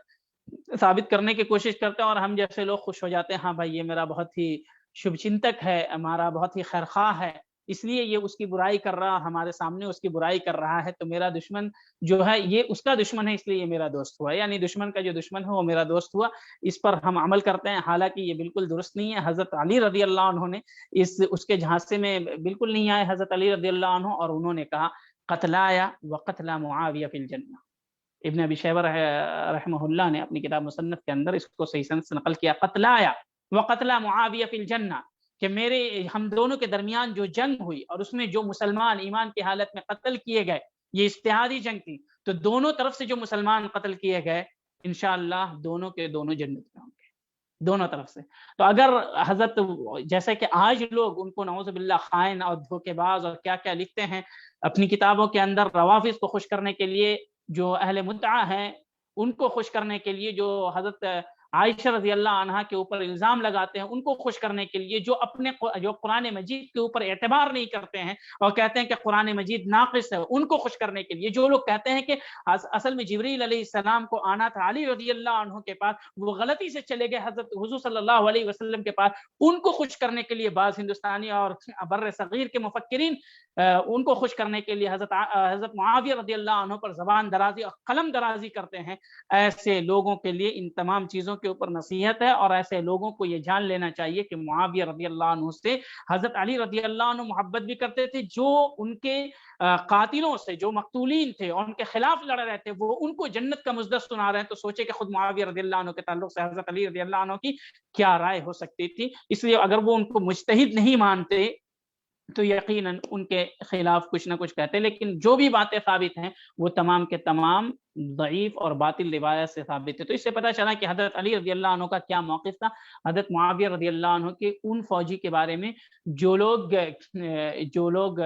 ثابت کرنے کی کوشش کرتے ہیں، اور ہم جیسے لوگ خوش ہو جاتے ہیں، ہاں بھائی یہ میرا بہت ہی شبھ چنتک ہے، ہمارا بہت ہی خیرخواہ ہے، اس لیے یہ اس کی برائی کر رہا، ہمارے سامنے اس کی برائی کر رہا ہے، تو میرا دشمن جو ہے یہ اس کا دشمن ہے، اس لیے یہ میرا دوست ہوا، یعنی دشمن کا جو دشمن ہے وہ میرا دوست ہوا۔ اس پر ہم عمل کرتے ہیں، حالانکہ یہ بالکل درست نہیں ہے۔ حضرت علی رضی اللہ عنہ نے اس کے جھانسے میں بالکل نہیں آئے حضرت علی رضی اللہ عنہ، اور انہوں نے کہا قتلایا وقتل معاویہ فی الجنہ۔ ابن ابی شیبہ رحمہ اللہ نے اپنی کتاب مصنف کے اندر اس کو صحیح سند سے نقل کیا، قتلایا وقتل معاویہ فی الجنہ، کہ ہم دونوں کے درمیان جو جنگ ہوئی اور اس میں جو مسلمان ایمان کی حالت میں قتل کیے گئے، یہ اجتہادی جنگ تھی، تو دونوں طرف سے جو مسلمان قتل کیے گئے انشاءاللہ دونوں کے دونوں جنت میں ہوں گے، دونوں طرف سے۔ تو اگر حضرت جیسے کہ آج لوگ ان کو نعوذ باللہ خائن اور دھوکے باز اور کیا کیا لکھتے ہیں اپنی کتابوں کے اندر، روافض کو خوش کرنے کے لیے جو اہل مدعا ہیں ان کو خوش کرنے کے لیے، جو حضرت عائشہ رضی اللہ عنہا کے اوپر الزام لگاتے ہیں، ان کو خوش کرنے کے لیے، جو قرآن مجید کے اوپر اعتبار نہیں کرتے ہیں اور کہتے ہیں کہ قرآن مجید ناقص ہے، ان کو خوش کرنے کے لیے، جو لوگ کہتے ہیں کہ اصل میں جبریل علیہ السلام کو آنا تھا علی رضی اللہ عنہ کے پاس، وہ غلطی سے چلے گئے حضرت حضور صلی اللہ علیہ وسلم کے پاس، ان کو خوش کرنے کے لیے بعض ہندوستانی اور بر صغیر کے مفکرین ان کو خوش کرنے کے لیے حضرت معاویہ رضی اللہ عنہ پر زبان درازی اور قلم درازی کرتے ہیں۔ ایسے لوگوں کے لیے ان تمام چیزوں کے اوپر نصیحت ہے، اور ایسے لوگوں کو یہ جان لینا چاہیے کہ معاویہ رضی اللہ عنہ سے حضرت علی رضی اللہ عنہ محبت بھی کرتے تھے، جو ان کے قاتلوں سے، جو مقتولین تھے اور ان کے خلاف لڑ رہے تھے، وہ ان کو جنت کا مزدہ سنا رہے ہیں، تو سوچے کہ خود معاویہ رضی اللہ عنہ کے تعلق سے حضرت علی رضی اللہ عنہ کی کیا رائے ہو سکتی تھی۔ اس لیے اگر وہ ان کو مجتہد نہیں مانتے تو یقیناً ان کے خلاف کچھ نہ کچھ کہتے، لیکن جو بھی باتیں ثابت ہیں وہ تمام کے تمام ضعیف اور باطل روایت سے ثابت ہے۔ تو اس سے پتہ چلا کہ حضرت علی رضی اللہ عنہ کا کیا موقف تھا حضرت معاویہ رضی اللہ عنہ کے ان فوجی کے بارے میں جو لوگ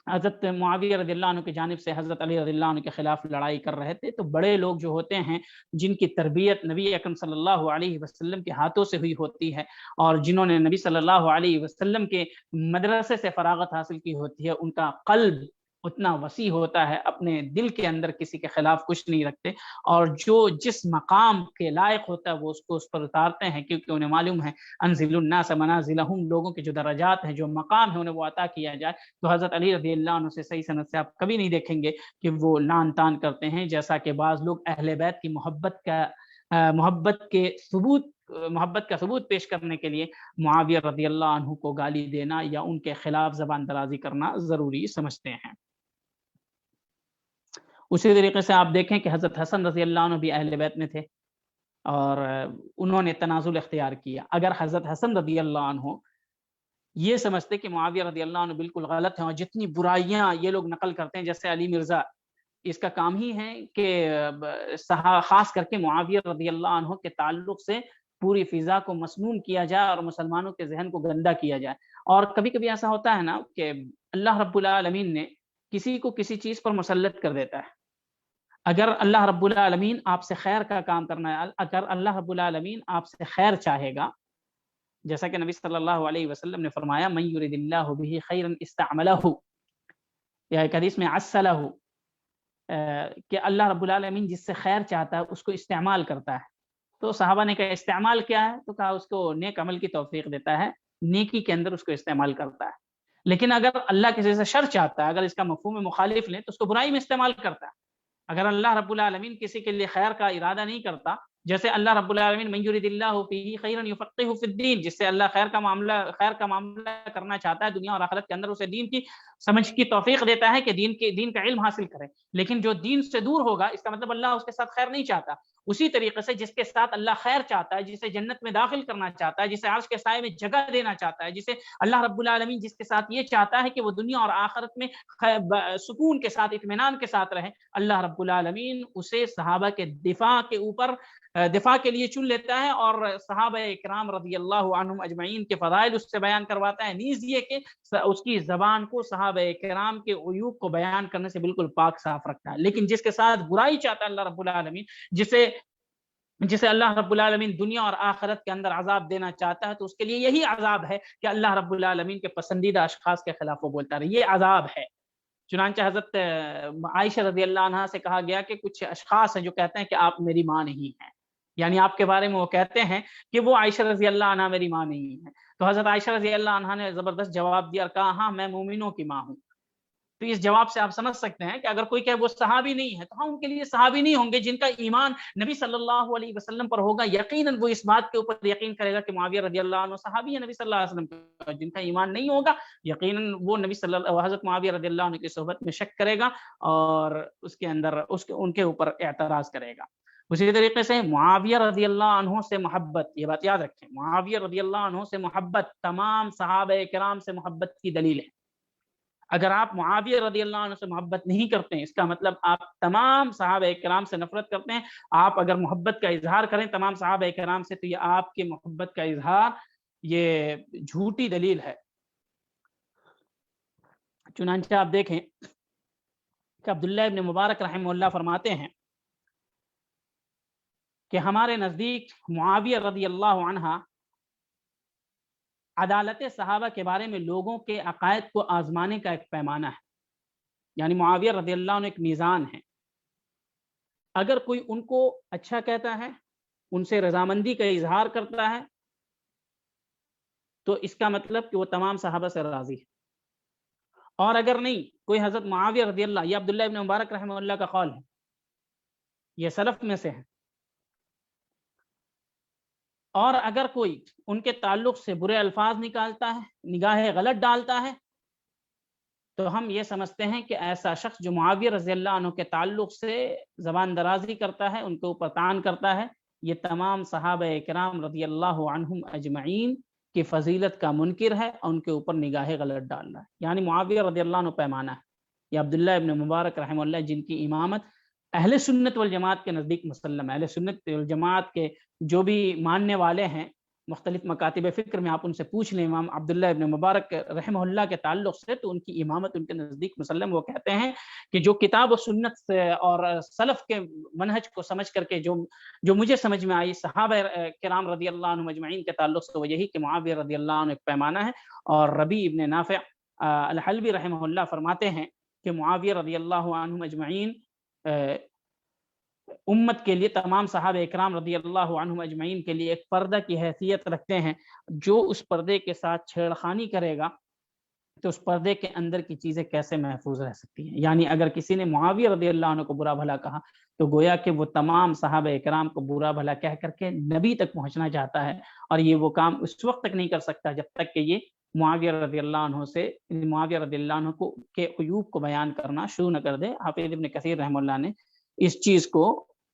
حضرت معاویہ رضی اللہ عنہ کی جانب سے حضرت علی رضی اللہ عنہ کے خلاف لڑائی کر رہے تھے۔ تو بڑے لوگ جو ہوتے ہیں، جن کی تربیت نبی اکرم صلی اللہ علیہ وسلم کے ہاتھوں سے ہوئی ہوتی ہے اور جنہوں نے نبی صلی اللہ علیہ وسلم کے مدرسے سے فراغت حاصل کی ہوتی ہے، ان کا قلب اتنا وسیع ہوتا ہے، اپنے دل کے اندر کسی کے خلاف کچھ نہیں رکھتے، اور جو جس مقام کے لائق ہوتا ہے وہ اس پر اتارتے ہیں، کیونکہ انہیں معلوم ہے انزل الناس منازلہم، لوگوں کے جو درجات ہیں، جو مقام ہے، انہیں وہ عطا کیا جائے۔ تو حضرت علی رضی اللہ عنہ سے صحیح سند سے آپ کبھی نہیں دیکھیں گے کہ وہ لان تان کرتے ہیں، جیسا کہ بعض لوگ اہل بیت کی محبت کا ثبوت پیش کرنے کے لیے معاویہ رضی اللہ عنہ کو گالی دینا یا ان کے خلاف زبان درازی کرنا ضروری سمجھتے ہیں۔ اسی طریقے سے آپ دیکھیں کہ حضرت حسن رضی اللہ عنہ بھی اہل بیت میں تھے اور انہوں نے تنازل اختیار کیا۔ اگر حضرت حسن رضی اللہ عنہ یہ سمجھتے کہ معاویہ رضی اللہ عنہ بالکل غلط ہیں، اور جتنی برائیاں یہ لوگ نقل کرتے ہیں، جیسے علی مرزا، اس کا کام ہی ہے کہ خاص کر کے معاویہ رضی اللہ عنہ کے تعلق سے پوری فضا کو مسموم کیا جائے اور مسلمانوں کے ذہن کو گندا کیا جائے۔ اور کبھی کبھی ایسا ہوتا ہے نا کہ اللہ رب العالمین نے کسی کو کسی چیز پر مسلط کر دیتا ہے۔ اگر اللہ رب العالمین آپ سے خیر کا کام کرنا ہے، اگر اللہ رب العالمین آپ سے خیر چاہے گا، جیسا کہ نبی صلی اللہ علیہ وسلم نے فرمایا من یرید اللہ بہ خیرا استعملہ، یا ایک حدیث میں عسلہ، کہ اللہ رب العالمین جس سے خیر چاہتا ہے اس کو استعمال کرتا ہے۔ تو صحابہ نے کہا استعمال کیا ہے؟ تو کہا اس کو نیک عمل کی توفیق دیتا ہے، نیکی کے اندر اس کو استعمال کرتا ہے۔ لیکن اگر اللہ کسی سے شر چاہتا ہے، اگر اس کا مفہوم مخالف لیں تو اس کو برائی میں استعمال کرتا ہے۔ اگر اللہ رب العالمین کسی کے لیے خیر کا ارادہ نہیں کرتا، جیسے اللہ رب العالمین من یرید اللہ فیہ خیرا یفقہہ فی الدین، جس سے اللہ خیر کا معاملہ کرنا چاہتا ہے دنیا اور آخرت کے اندر، اسے دین کی سمجھ کی توفیق دیتا ہے کہ دین کا علم حاصل کرے۔ لیکن جو دین سے دور ہوگا، اس کا مطلب اللہ اس کے ساتھ خیر نہیں چاہتا۔ اسی طریقے سے جس کے ساتھ اللہ خیر چاہتا ہے، جسے جنت میں داخل کرنا چاہتا ہے، جسے عرش کے سائے میں جگہ دینا چاہتا ہے، جسے اللہ رب العالمین جس کے ساتھ یہ چاہتا ہے کہ وہ دنیا اور آخرت میں سکون کے ساتھ، اطمینان کے ساتھ رہے، اللہ رب العالمین اسے صحابہ کے دفاع کے لیے چن لیتا ہے، اور صحابہ کرام رضی اللہ عنہم اجمعین کے فضائل اس سے بیان کرواتا ہے، نیز یہ کہ اس کی زبان کو صحابہ کرام کے عیوب کو بیان کرنے سے بالکل پاک صاف رکھتا ہے۔ لیکن جس کے ساتھ برائی چاہتا ہے اللہ رب العالمین، جسے اللہ رب العالمین دنیا اور آخرت کے اندر عذاب دینا چاہتا ہے، تو اس کے لیے یہی عذاب ہے کہ اللہ رب العالمین کے پسندیدہ اشخاص کے خلاف وہ بولتا رہے، یہ عذاب ہے۔ چنانچہ حضرت عائشہ رضی اللہ عنہا سے کہا گیا کہ کچھ اشخاص ہیں جو کہتے ہیں کہ آپ میری ماں نہیں ہیں، یعنی آپ کے بارے میں وہ کہتے ہیں کہ وہ عائشہ رضی اللہ عنہا میری ماں نہیں ہے۔ تو حضرت عائشہ رضی اللہ عنہا نے زبردست جواب دیا اور کہا ہاں میں مومنوں کی ماں ہوں۔ تو اس جواب سے آپ سمجھ سکتے ہیں کہ اگر کوئی کہ وہ صحابی نہیں ہے تو ہاں ان کے لیے صحابی نہیں ہوں گے جن کا ایمان نبی صلی اللہ علیہ وسلم پر ہوگا، یقیناً وہ اس بات کے اوپر یقین کرے گا کہ معاویہ رضی اللہ عنہ صحابی ہے نبی صلی اللہ علیہ وسلم کا۔ جن کا ایمان نہیں ہوگا یقیناً وہ حضرت معاویہ رضی اللہ عنہ کی صحبت میں شک کرے گا اور اس کے اندر ان کے اوپر اعتراض کرے گا۔ اسی طریقے سے معاویہ رضی اللہ عنہ سے محبت، یہ بات یاد رکھیں، معاویہ رضی اللہ عنہ سے محبت تمام صحابہ کرام سے محبت کی دلیل ہے۔ اگر آپ معاویہ رضی اللہ عنہ سے محبت نہیں کرتے ہیں، اس کا مطلب آپ تمام صحابہ کرام سے نفرت کرتے ہیں۔ آپ اگر محبت کا اظہار کریں تمام صحابہ کرام سے تو یہ آپ کے محبت کا اظہار یہ جھوٹی دلیل ہے۔ چنانچہ آپ دیکھیں کہ عبداللہ ابن مبارک رحمہ اللہ فرماتے ہیں کہ ہمارے نزدیک معاویہ رضی اللہ عنہ عدالت صحابہ کے بارے میں لوگوں کے عقائد کو آزمانے کا ایک پیمانہ ہے، یعنی معاویہ رضی اللہ عنہ ایک میزان ہے۔ اگر کوئی ان کو اچھا کہتا ہے، ان سے رضامندی کا اظہار کرتا ہے، تو اس کا مطلب کہ وہ تمام صحابہ سے راضی ہے، اور اگر نہیں، کوئی حضرت معاویہ رضی اللہ، یہ عبداللہ ابن مبارک رحمہ اللہ کا قول ہے، یہ سلف میں سے ہے، اور اگر کوئی ان کے تعلق سے برے الفاظ نکالتا ہے، نگاہ غلط ڈالتا ہے، تو ہم یہ سمجھتے ہیں کہ ایسا شخص جو معاویہ رضی اللہ عنہ کے تعلق سے زبان درازی کرتا ہے، ان کے اوپر طعن کرتا ہے، یہ تمام صحابہ کرام رضی اللہ عنہم اجمعین کی فضیلت کا منکر ہے اور ان کے اوپر نگاہ غلط ڈال رہا ہے۔ یعنی معاویہ رضی اللہ عنہ پیمانہ ہے، یہ عبداللہ ابن مبارک رحمہ اللہ جن کی امامت اہل سنت والجماعت کے نزدیک مسلم ہے۔ اہل سنت والجماعت کے جو بھی ماننے والے ہیں مختلف مکاتب فکر میں، آپ ان سے پوچھ لیں امام عبداللہ ابن مبارک رحمہ اللہ کے تعلق سے، تو ان کی امامت ان کے نزدیک مسلم۔ وہ کہتے ہیں کہ جو کتاب و سنت سے اور سلف کے منہج کو سمجھ کر کے جو مجھے سمجھ میں آئی صحابہ کرام رضی اللہ عنہ مجمعین کے تعلق سے، وہ یہی کہ معاویہ رضی اللہ عنہ ایک پیمانہ ہے۔ اور ربیع ابن نافع الحلبی رحمہ اللہ فرماتے ہیں کہ معاویہ رضی اللہ عنہ مجمعین امت کے لیے، تمام صحابہ اکرام رضی اللہ عنہم اجمعین کے لیے ایک پردہ کی حیثیت رکھتے ہیں۔ جو اس پردے کے ساتھ چھیڑخانی کرے گا تو اس پردے کے اندر کی چیزیں کیسے محفوظ رہ سکتی ہیں؟ یعنی اگر کسی نے معاویہ رضی اللہ عنہ کو برا بھلا کہا تو گویا کہ وہ تمام صحابہ اکرام کو برا بھلا کہہ کر کے نبی تک پہنچنا چاہتا ہے، اور یہ وہ کام اس وقت تک نہیں کر سکتا جب تک کہ یہ معاویہ رضی اللہ عنہ سے، معاویہ رضی اللہ عنہ کو کے عیوب کو بیان کرنا شروع نہ کر دے۔ حافظ ابن کثیر رحمہ اللہ نے اس چیز کو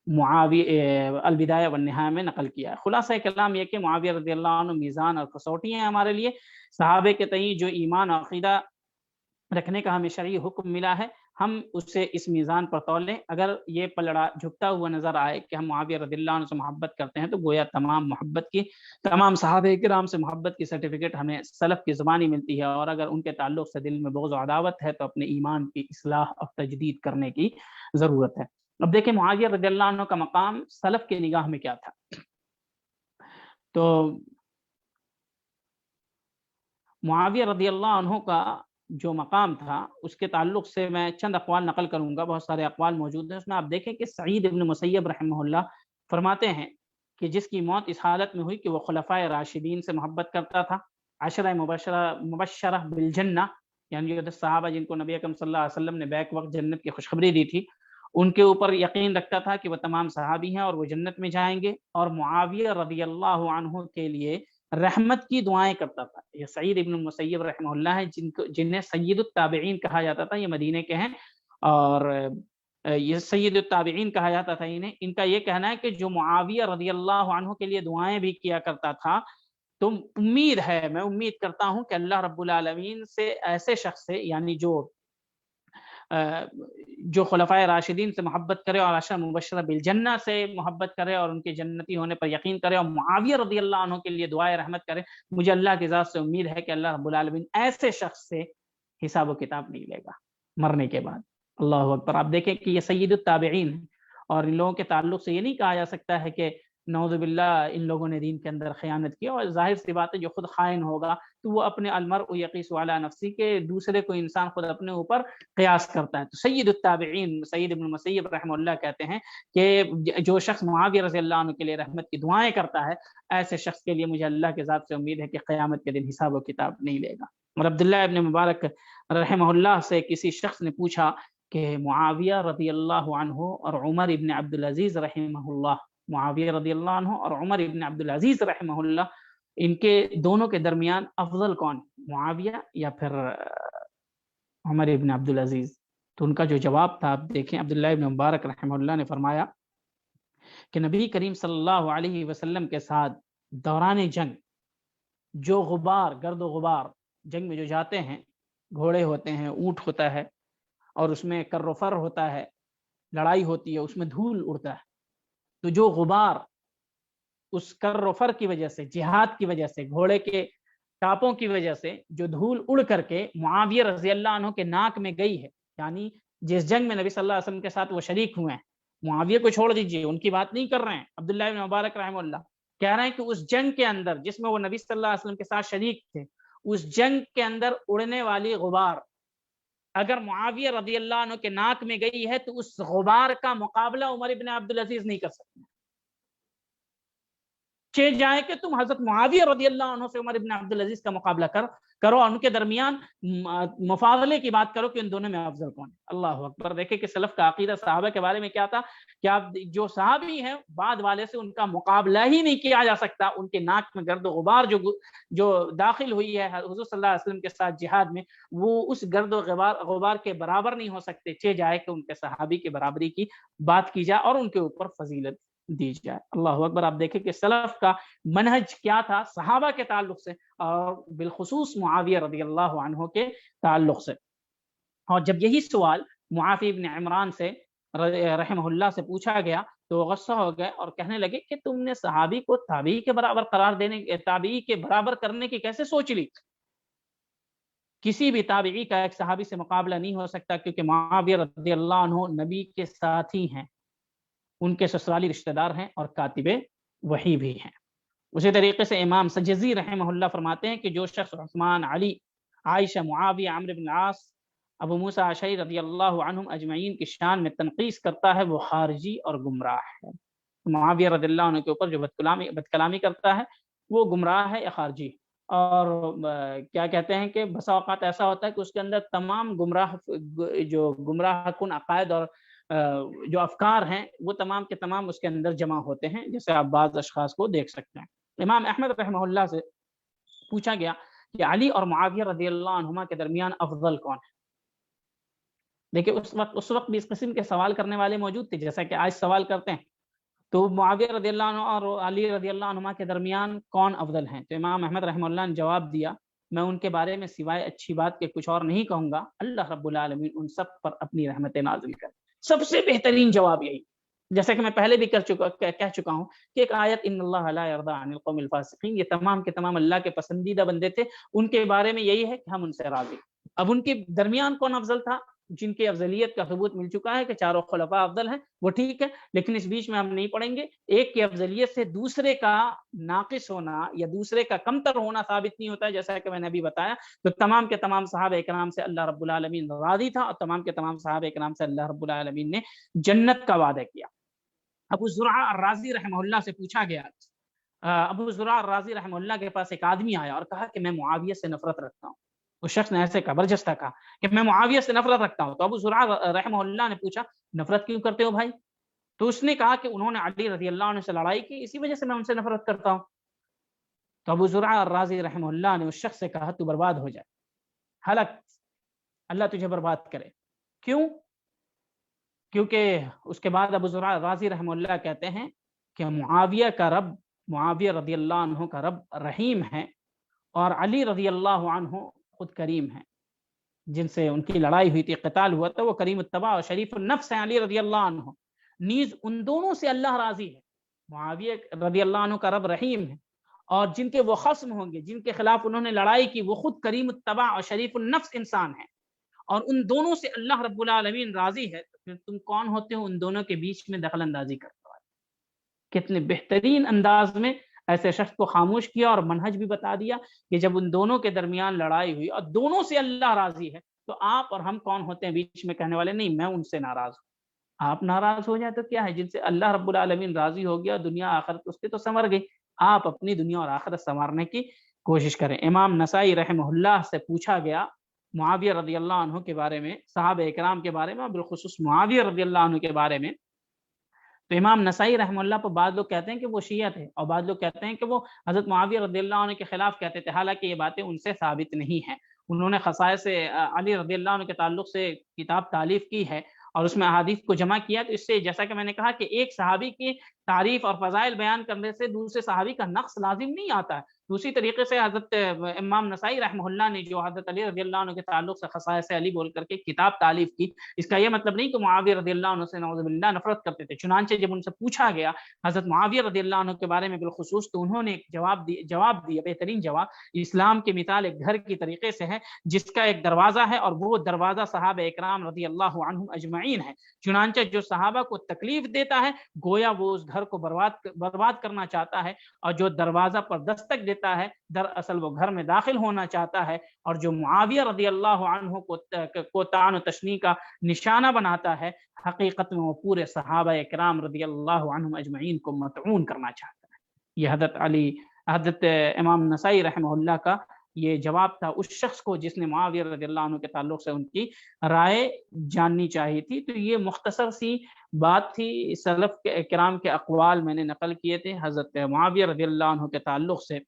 معاویہ البدایہ والنہایہ میں نقل کیا ہے۔ خلاصہ کلام یہ کہ معاویہ رضی اللہ عنہ میزان اور کسوٹی ہیں ہمارے لیے۔ صحابہ کے تئیں جو ایمان اور عقیدہ رکھنے کا ہمیں شرعی حکم ملا ہے، ہم اسے اس میزان پر تولیں۔ اگر یہ پلڑا جھکتا ہوا نظر آئے کہ ہم معاویہ رضی اللہ عنہ سے محبت کرتے ہیں، تو گویا تمام صحابہ کرام سے محبت کی سرٹیفکیٹ ہمیں سلف کی زبانی ملتی ہے، اور اگر ان کے تعلق سے دل میں بغض و عداوت ہے تو اپنے ایمان کی اصلاح اور تجدید کرنے کی ضرورت ہے۔ اب دیکھیں معاویہ رضی اللہ عنہ کا مقام سلف کی نگاہ میں کیا تھا۔ تو معاویہ رضی اللہ عنہ کا جو مقام تھا اس کے تعلق سے میں چند اقوال نقل کروں گا، بہت سارے اقوال موجود ہیں اس میں۔ آپ دیکھیں کہ سعید ابن مسیب رحمہ اللہ فرماتے ہیں کہ جس کی موت اس حالت میں ہوئی کہ وہ خلفائے راشدین سے محبت کرتا تھا، عشرہ مبشرہ بالجنہ، یعنی جو صحابہ جن کو نبی اکرم صلی اللہ علیہ وسلم نے بیک وقت جنت کی خوشخبری دی تھی، ان کے اوپر یقین رکھتا تھا کہ وہ تمام صحابی ہیں اور وہ جنت میں جائیں گے، اور معاویہ رضی اللہ عنہ کے لیے رحمت کی دعائیں کرتا تھا۔ یہ سعید ابن مسیب رحمہ اللہ ہے جنہیں سید التابعین کہا جاتا تھا، یہ مدینے کے ہیں، اور یہ سید التابعین کہا جاتا تھا انہیں۔ ان کا یہ کہنا ہے کہ جو معاویہ رضی اللہ عنہ کے لیے دعائیں بھی کیا کرتا تھا، تو میں امید کرتا ہوں کہ اللہ رب العالمین سے ایسے شخص سے، یعنی جو خلفائے راشدین سے محبت کرے اور عشرہ مبشرہ بالجنہ سے محبت کرے اور ان کے جنتی ہونے پر یقین کرے اور معاویہ رضی اللہ عنہ کے لیے دعائے رحمت کرے، مجھے اللہ کی ذات سے امید ہے کہ اللہ رب العالمین ایسے شخص سے حساب و کتاب نہیں لے گا مرنے کے بعد۔ اللہ اکبر۔ آپ دیکھیں کہ یہ سید التابعین ہیں، اور ان لوگوں کے تعلق سے یہ نہیں کہا جا سکتا ہے کہ نعوذ باللہ ان لوگوں نے دین کے اندر خیانت کی، اور ظاہر سی بات ہے جو خود خائن ہوگا تو وہ اپنے المرء یقیس علی نفسی کے، دوسرے کو انسان خود اپنے اوپر قیاس کرتا ہے۔ تو سید التابعین سعید ابن مسیب رحمہ اللہ کہتے ہیں کہ جو شخص معاویہ رضی اللہ عنہ کے لیے رحمت کی دعائیں کرتا ہے، ایسے شخص کے لیے مجھے اللہ کے ذات سے امید ہے کہ قیامت کے دن حساب و کتاب نہیں لے گا۔ اور عبداللہ ابن مبارک رحمہ اللہ سے کسی شخص نے پوچھا کہ معاویہ رضی اللہ عنہ اور عمر ابن عبدالعزیز رحمہ اللہ، معاویہ رضی اللہ عنہ اور عمر ابن عبدالعزیز رحمہ اللہ، ان کے دونوں کے درمیان افضل کون، معاویہ یا پھر عمر ابن عبدالعزیز؟ تو ان کا جو جواب تھا آپ دیکھیں، عبداللہ ابن مبارک رحمہ اللہ نے فرمایا کہ نبی کریم صلی اللہ علیہ وسلم کے ساتھ دوران جنگ جو غبار، گرد و غبار جنگ میں جو جاتے ہیں، گھوڑے ہوتے ہیں، اونٹ ہوتا ہے، اور اس میں کر و فر ہوتا ہے، لڑائی ہوتی ہے، اس میں دھول اڑتا ہے، تو جو غبار اس کر و فر کی وجہ سے، جہاد کی وجہ سے، گھوڑے کے ٹاپوں کی وجہ سے جو دھول اڑ کر کے معاویہ رضی اللہ عنہ کے ناک میں گئی ہے، یعنی جس جنگ میں نبی صلی اللہ علیہ وسلم کے ساتھ وہ شریک ہوئے ہیں، معاویہ کو چھوڑ دیجئے، ان کی بات نہیں کر رہے ہیں، عبداللہ بن مبارک رحمہ اللہ کہہ رہے ہیں کہ اس جنگ کے اندر جس میں وہ نبی صلی اللہ علیہ وسلم کے ساتھ شریک تھے، اس جنگ کے اندر اڑنے والی غبار اگر معاویہ رضی اللہ عنہ کے ناک میں گئی ہے تو اس غبار کا مقابلہ عمر ابن عبدالعزیز نہیں کر سکتے، چہ جائے کہ تم حضرت معاویہ رضی اللہ عنہ سے عمر ابن عبدالعزیز کا مقابلہ کرو اور ان کے درمیان مفاضلے کی بات کرو کہ ان دونوں میں افضل کون ہے۔ اللہ اکبر۔ دیکھیں کہ سلف کا عقیدہ صحابہ کے بارے میں کیا تھا کہ آپ جو صحابی ہیں بعد والے سے ان کا مقابلہ ہی نہیں کیا جا سکتا، ان کے ناک میں گرد و غبار جو داخل ہوئی ہے حضور صلی اللہ علیہ وسلم کے ساتھ جہاد میں، وہ اس گرد و غبار کے برابر نہیں ہو سکتے، چہ جائے کہ ان کے صحابی کی برابری کی بات کی جائے اور ان کے اوپر فضیلت دی جائے۔ اللہ اکبر۔ آپ دیکھیں کہ سلف کا منہج کیا تھا صحابہ کے تعلق سے اور بالخصوص معاویہ رضی اللہ عنہ کے تعلق سے۔ اور جب یہی سوال معافی بن عمران سے رحمہ اللہ سے پوچھا گیا تو وہ غصہ ہو گئے اور کہنے لگے کہ تم نے صحابی کو تابعی کے برابر قرار دینے، تابعی کے برابر کرنے کی کیسے سوچ لی؟ کسی بھی تابعی کا ایک صحابی سے مقابلہ نہیں ہو سکتا، کیونکہ معاویہ رضی اللہ عنہ نبی کے ساتھی ہیں، ان کے سسرالی رشتہ دار ہیں اور کاتب وحی بھی ہیں۔ اسی طریقے سے امام سجزی رحمہ اللہ فرماتے ہیں کہ جو شخص عثمان، علی، عائشہ، معاویہ، عمرو بن العاص، ابو موسیٰ اشعری رضی اللہ عنہم اجمعین کی شان میں تنقیص کرتا ہے وہ خارجی اور گمراہ ہے۔ معاویہ رضی اللہ عنہ کے اوپر جو بد کلامی کرتا ہے وہ گمراہ ہے یا خارجی ہے۔ اور کیا کہتے ہیں کہ بسا اوقات ایسا ہوتا ہے کہ اس کے اندر تمام گمراہ کن عقائد اور جو افکار ہیں وہ تمام کے تمام اس کے اندر جمع ہوتے ہیں، جیسے آپ بعض اشخاص کو دیکھ سکتے ہیں۔ امام احمد رحمہ اللہ سے پوچھا گیا کہ علی اور معاویہ رضی اللہ عنہما کے درمیان افضل کون ہے؟ دیکھیں اس وقت بھی اس قسم کے سوال کرنے والے موجود تھے جیسا کہ آج سوال کرتے ہیں، تو معاویہ رضی اللہ عنہ اور علی رضی اللہ عنہما کے درمیان کون افضل ہیں؟ تو امام احمد رحمہ اللہ نے جواب دیا، میں ان کے بارے میں سوائے اچھی بات کے کچھ اور نہیں کہوں گا، اللہ رب العالمین ان سب پر اپنی رحمت نازل کرے۔ سب سے بہترین جواب یہی، جیسا کہ میں پہلے بھی کہہ چکا ہوں کہ ایک آیت ان اللہ لا یرضی عن القوم الفاسقین، یہ تمام کے تمام اللہ کے پسندیدہ بندے تھے، ان کے بارے میں یہی ہے کہ ہم ان سے راضی۔ اب ان کے درمیان کون افضل تھا؟ جن کی افضلیت کا ثبوت مل چکا ہے کہ چاروں خلفاء افضل ہیں، وہ ٹھیک ہے، لیکن اس بیچ میں ہم نہیں پڑھیں گے۔ ایک کی افضلیت سے دوسرے کا ناقص ہونا یا دوسرے کا کمتر ہونا ثابت نہیں ہوتا ہے، جیسا کہ میں نے ابھی بتایا۔ تو تمام کے تمام صحابہ کرام سے اللہ رب العالمین راضی تھا اور تمام کے تمام صحابہ کرام سے اللہ رب العالمین نے جنت کا وعدہ کیا۔ ابو زرع الرازی رحمہ اللہ سے پوچھا گیا، ابو زرع الرازی رحمہ اللہ کے پاس ایک آدمی آیا اور کہا کہ میں معاویہ سے نفرت رکھتا ہوں۔ اس شخص نے ایسے زبردست کہا کہ میں معاویہ سے نفرت رکھتا ہوں۔ تو ابو زرع رحمہ اللہ نے پوچھا نفرت کیوں کرتے ہو بھائی؟ تو اس نے کہا کہ انہوں نے علی رضی اللہ عنہ سے لڑائی کی، اسی وجہ سے میں ان سے نفرت کرتا ہوں۔ تو ابو زرع الرازی رحمہ اللہ نے اس شخص سے کہا تو برباد ہو جائے، ہلاک، اللہ تجھے برباد کرے۔ کیوں؟ کیونکہ اس کے بعد ابو زرع الرازی رحمہ اللہ کہتے ہیں کہ معاویہ رضی اللہ عنہ کا رب رحیم ہے اور علی رضی اللہ عنہ خود کریم ہیں، جن سے ان کی لڑائی ہوئی تھی، قتال ہوا تھا، وہ کریم الطبع اور شریف النفس ہیں علی رضی اللہ عنہ، نیز ان دونوں سے اللہ راضی ہے۔ معاویہ رضی اللہ عنہ کا رب رحیم ہے اور جن کے وہ خصم ہوں گے، جن کے خلاف انہوں نے لڑائی کی، وہ خود کریم الطبع اور شریف النفس انسان ہیں اور ان دونوں سے اللہ رب العالمین راضی ہے، تو پھر تم کون ہوتے ہو ان دونوں کے بیچ میں دخل اندازی کرنے والے؟ کتنے بہترین انداز میں ایسے شخص کو خاموش کیا اور منہج بھی بتا دیا کہ جب ان دونوں کے درمیان لڑائی ہوئی اور دونوں سے اللہ راضی ہے تو آپ اور ہم کون ہوتے ہیں بیچ میں کہنے والے؟ نہیں، میں ان سے ناراض ہوں۔ آپ ناراض ہو جائے تو کیا ہے، جن سے اللہ رب العالمین راضی ہو گیا، دنیا آخرت اس کے تو سنور گئی، آپ اپنی دنیا اور آخرت سنوارنے کی کوشش کریں۔ امام نسائی رحمہ اللہ سے پوچھا گیا معاویہ رضی اللہ عنہ کے بارے میں، صحابہ اکرام کے بارے میں اور بالخصوص معاویہ رضی اللہ عنہ کے بارے میں، تو امام نسائی رحمہ اللہ پر بعض لوگ کہتے ہیں کہ وہ شیعہ تھے اور بعض لوگ کہتے ہیں کہ وہ حضرت معاویہ رضی اللہ عنہ کے خلاف کہتے تھے، حالانکہ یہ باتیں ان سے ثابت نہیں ہیں۔ انہوں نے خصائص علی رضی اللہ عنہ کے تعلق سے کتاب تالیف کی ہے اور اس میں احادیث کو جمع کیا، تو اس سے جیسا کہ میں نے کہا کہ ایک صحابی کی تعریف اور فضائل بیان کرنے سے دوسرے صحابی کا نقص لازم نہیں آتا ہے. دوسری طریقے سے حضرت امام نسائی رحمہ اللہ نے جو حضرت علی رضی اللہ عنہ کے تعلق سے خصائص علی بول کر کے کتاب تالیف کی، اس کا یہ مطلب نہیں کہ معاویہ رضی اللہ عنہ سے نعوذ باللہ نفرت کرتے تھے. چنانچہ جب ان سے پوچھا گیا حضرت معاویہ رضی اللہ عنہ کے بارے میں بالخصوص، تو انہوں نے ایک جواب دیا بہترین جواب. اسلام کی مثال ایک گھر کی طریقے سے ہے جس کا ایک دروازہ ہے، اور وہ دروازہ صحابہ اکرام رضی اللہ عنہم اجمعین ہے. چنانچہ جو صحابہ کو تکلیف دیتا ہے گویا وہ اس گھر کو برباد کرنا چاہتا ہے، اور جو دروازہ پر دستک دیتا ہے دراصل وہ گھر میں داخل ہونا چاہتا ہے. اور جو معاویہ رضی اللہ عنہ کو طعن و تشنیع کا نشانہ بناتا ہے، حقیقت میں وہ پورے صحابہ کرام رضی اللہ عنہم اجمعین کو مطعون کرنا چاہتا ہے. یہ حضرت امام نسائی رحمہ اللہ کا یہ جواب تھا اس شخص کو جس نے معاویہ رضی اللہ عنہ کے تعلق سے ان کی رائے جاننی چاہی تھی. تو یہ مختصر سی بات تھی. سلف کرام کے اقوال میں نے نقل کیے تھے حضرت معاویہ رضی اللہ عنہ کے تعلق سے،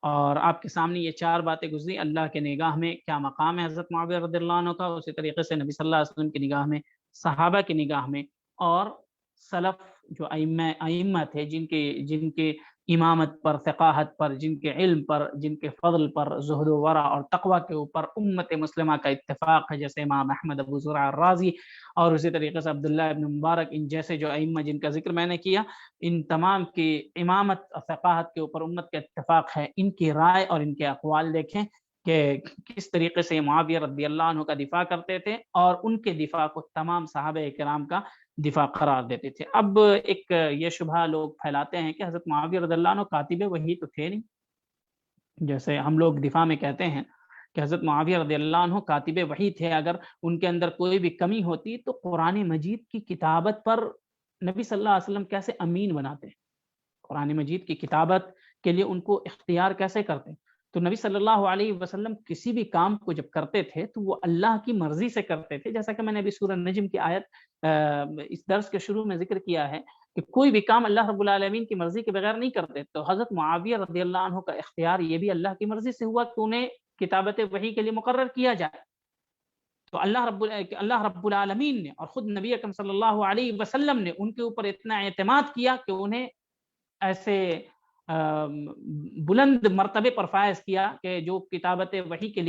اور آپ کے سامنے یہ 4 باتیں گزری. اللہ کے نگاہ میں کیا مقام ہے حضرت معاویہ رضی اللہ عنہ کا، اسی طریقے سے نبی صلی اللہ علیہ وسلم کی نگاہ میں، صحابہ کی نگاہ میں، اور سلف جو ائمہ تھے جن کے امامت پر، ثقافت پر، جن کے علم پر، جن کے فضل پر، زہد و ورع اور تقوی کے اوپر امت مسلمہ کا اتفاق ہے، جیسے امام احمد ابو زرع الرازی اور اسی طریقے سے عبداللہ ابن مبارک، ان جیسے جو ائمہ جن کا ذکر میں نے کیا، ان تمام کی امامت اور ثقافت کے اوپر امت کا اتفاق ہے. ان کی رائے اور ان کے اقوال دیکھیں کہ کس طریقے سے معاویہ رضی اللہ عنہ کا دفاع کرتے تھے، اور ان کے دفاع کو تمام صحابہ کرام کا دفاع قرار دیتے تھے. اب ایک یہ شبہ لوگ پھیلاتے ہیں کہ حضرت معاویہ رضی اللہ عنہ کاتب وحی تو تھے نہیں. جیسے ہم لوگ دفاع میں کہتے ہیں کہ حضرت معاویہ رضی اللہ عنہ کاتب وحی تھے، اگر ان کے اندر کوئی بھی کمی ہوتی تو قرآن مجید کی کتابت پر نبی صلی اللہ علیہ وسلم کیسے امین بناتے؟ قرآن مجید کی کتابت کے لیے ان کو اختیار کیسے کرتے؟ تو نبی صلی اللہ علیہ وسلم کسی بھی کام کو جب کرتے تھے تو وہ اللہ کی مرضی سے کرتے تھے. جیسا کہ میں نے ابھی سورہ نجم کی آیت اس درس کے شروع میں ذکر کیا ہے کہ کوئی بھی کام اللہ رب العالمین کی مرضی کے بغیر نہیں کرتے. تو حضرت معاویہ رضی اللہ عنہ کا اختیار یہ بھی اللہ کی مرضی سے ہوا کہ انہیں کتابت وحی کے لیے مقرر کیا جائے. تو اللہ رب العالمین نے اور خود نبی اکرم صلی اللہ علیہ وسلم نے ان کے اوپر اتنا اعتماد کیا کہ انہیں ایسے بلند مرتبے پر فائز کیا کہ جو کتابت وحی کے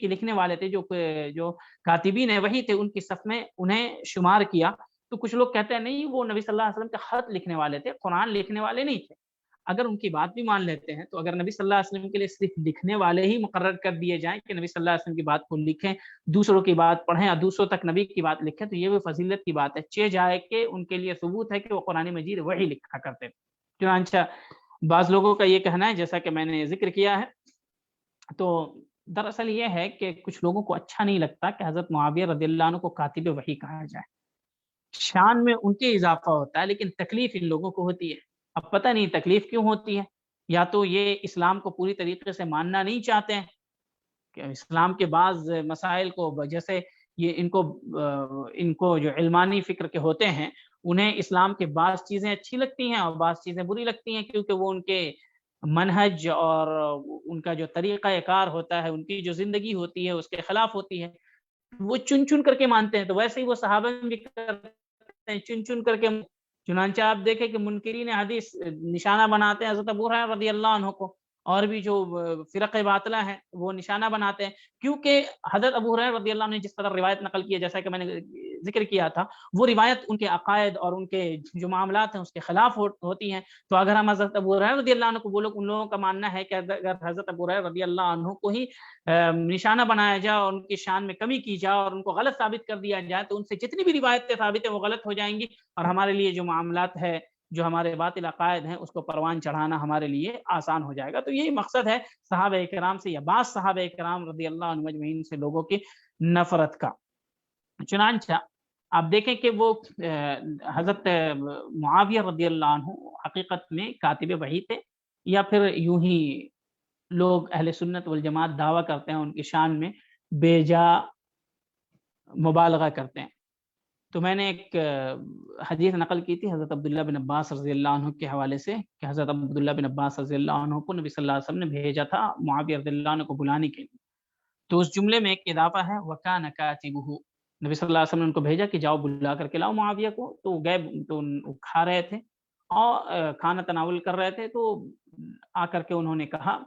لکھنے والے تھے، جو کاتبین وحی تھے، ان کی صف میں انہیں شمار کیا. تو کچھ لوگ کہتے ہیں نہیں، وہ نبی صلی اللہ علیہ وسلم کا خط لکھنے والے تھے، قرآن لکھنے والے نہیں تھے. اگر ان کی بات بھی مان لیتے ہیں تو اگر نبی صلی اللہ علیہ وسلم کے لیے صرف لکھنے والے ہی مقرر کر دیے جائیں کہ نبی صلی اللہ علیہ وسلم کی بات کو لکھیں، دوسروں کی بات پڑھیں اور دوسروں تک نبی کی بات لکھیں، تو یہ بھی فضیلت کی بات ہے. چہ جائے کہ ان کے لیے ثبوت ہے کہ وہ قرآن مجید وحی لکھا کرتے تھے. چنانچہ بعض لوگوں کا یہ کہنا ہے، جیسا کہ میں نے ذکر کیا ہے، تو دراصل یہ ہے کہ کچھ لوگوں کو اچھا نہیں لگتا کہ حضرت معاویہ رضی اللہ عنہ کو کاتب وحی کہا جائے. شان میں ان کے اضافہ ہوتا ہے لیکن تکلیف ان لوگوں کو ہوتی ہے. اب پتہ نہیں تکلیف کیوں ہوتی ہے. یا تو یہ اسلام کو پوری طریقے سے ماننا نہیں چاہتے ہیں کہ اسلام کے بعض مسائل کو، جیسے یہ ان کو جو علمانی فکر کے ہوتے ہیں انہیں اسلام کے بعض چیزیں اچھی لگتی ہیں اور بعض چیزیں بری لگتی ہیں، کیونکہ وہ ان کے منہج اور ان کا جو طریقہ کار ہوتا ہے، ان کی جو زندگی ہوتی ہے اس کے خلاف ہوتی ہے. وہ چن کر کے مانتے ہیں. تو ویسے ہی وہ صحابہ بھی کرتے ہیں، چن کر کے. چنانچہ آپ دیکھیں کہ منکرین حدیث نشانہ بناتے ہیں حضرت ابو ہریرہ رضی اللہ عنہ کو، اور بھی جو فرق باطلہ ہیں وہ نشانہ بناتے ہیں، کیونکہ حضرت ابو ہریرہ رضی اللہ عنہ نے جس قدر روایت نقل کی ہے، جیسا کہ میں نے ذکر کیا تھا، وہ روایت ان کے عقائد اور ان کے جو معاملات ہیں اس کے خلاف ہوتی ہیں. تو اگر ہم حضرت ابو ہریرہ رضی اللہ عنہ کو بولو، ان لوگوں کا ماننا ہے کہ اگر حضرت ابو ہریرہ رضی اللہ عنہ کو ہی نشانہ بنایا جائے اور ان کی شان میں کمی کی جائے اور ان کو غلط ثابت کر دیا جائے، تو ان سے جتنی بھی روایتیں ثابت ہیں وہ غلط ہو جائیں گی، اور ہمارے لیے جو معاملات ہے، جو ہمارے باطل عقائد ہیں، اس کو پروان چڑھانا ہمارے لیے آسان ہو جائے گا. تو یہی مقصد ہے صحابہ کرام سے یا بعض صحابہ کرام رضی اللہ عنہ اجمعین سے لوگوں کی نفرت کا. چنانچہ آپ دیکھیں کہ وہ حضرت معاویہ رضی اللہ عنہ حقیقت میں کاتب وحی تھے، یا پھر یوں ہی لوگ اہل سنت والجماعت دعویٰ کرتے ہیں ان کی شان میں بے جا مبالغہ کرتے ہیں. تو میں نے ایک حدیث نقل کی تھی حضرت عبداللہ بن عباس رضی اللہ عنہ کے حوالے سے کہ حضرت عبداللہ بن عباس رضی اللہ عنہ کو نبی صلی اللہ علیہ وسلم نے بھیجا تھا معاویہ رضی اللہ عنہ کو بلانے کے لیے. تو اس جملے میں ایک اضافہ ہے وَكَانَ كَاتِبُهُ، نبی صلی اللہ علیہ وسلم نے ان کو بھیجا کہ جاؤ بلا کر کے لاؤ معاویہ کو، تو وہ گئے، تو وہ کھا رہے تھے اور کھانا تناول کر رہے تھے، تو آ کر کے انہوں نے کہا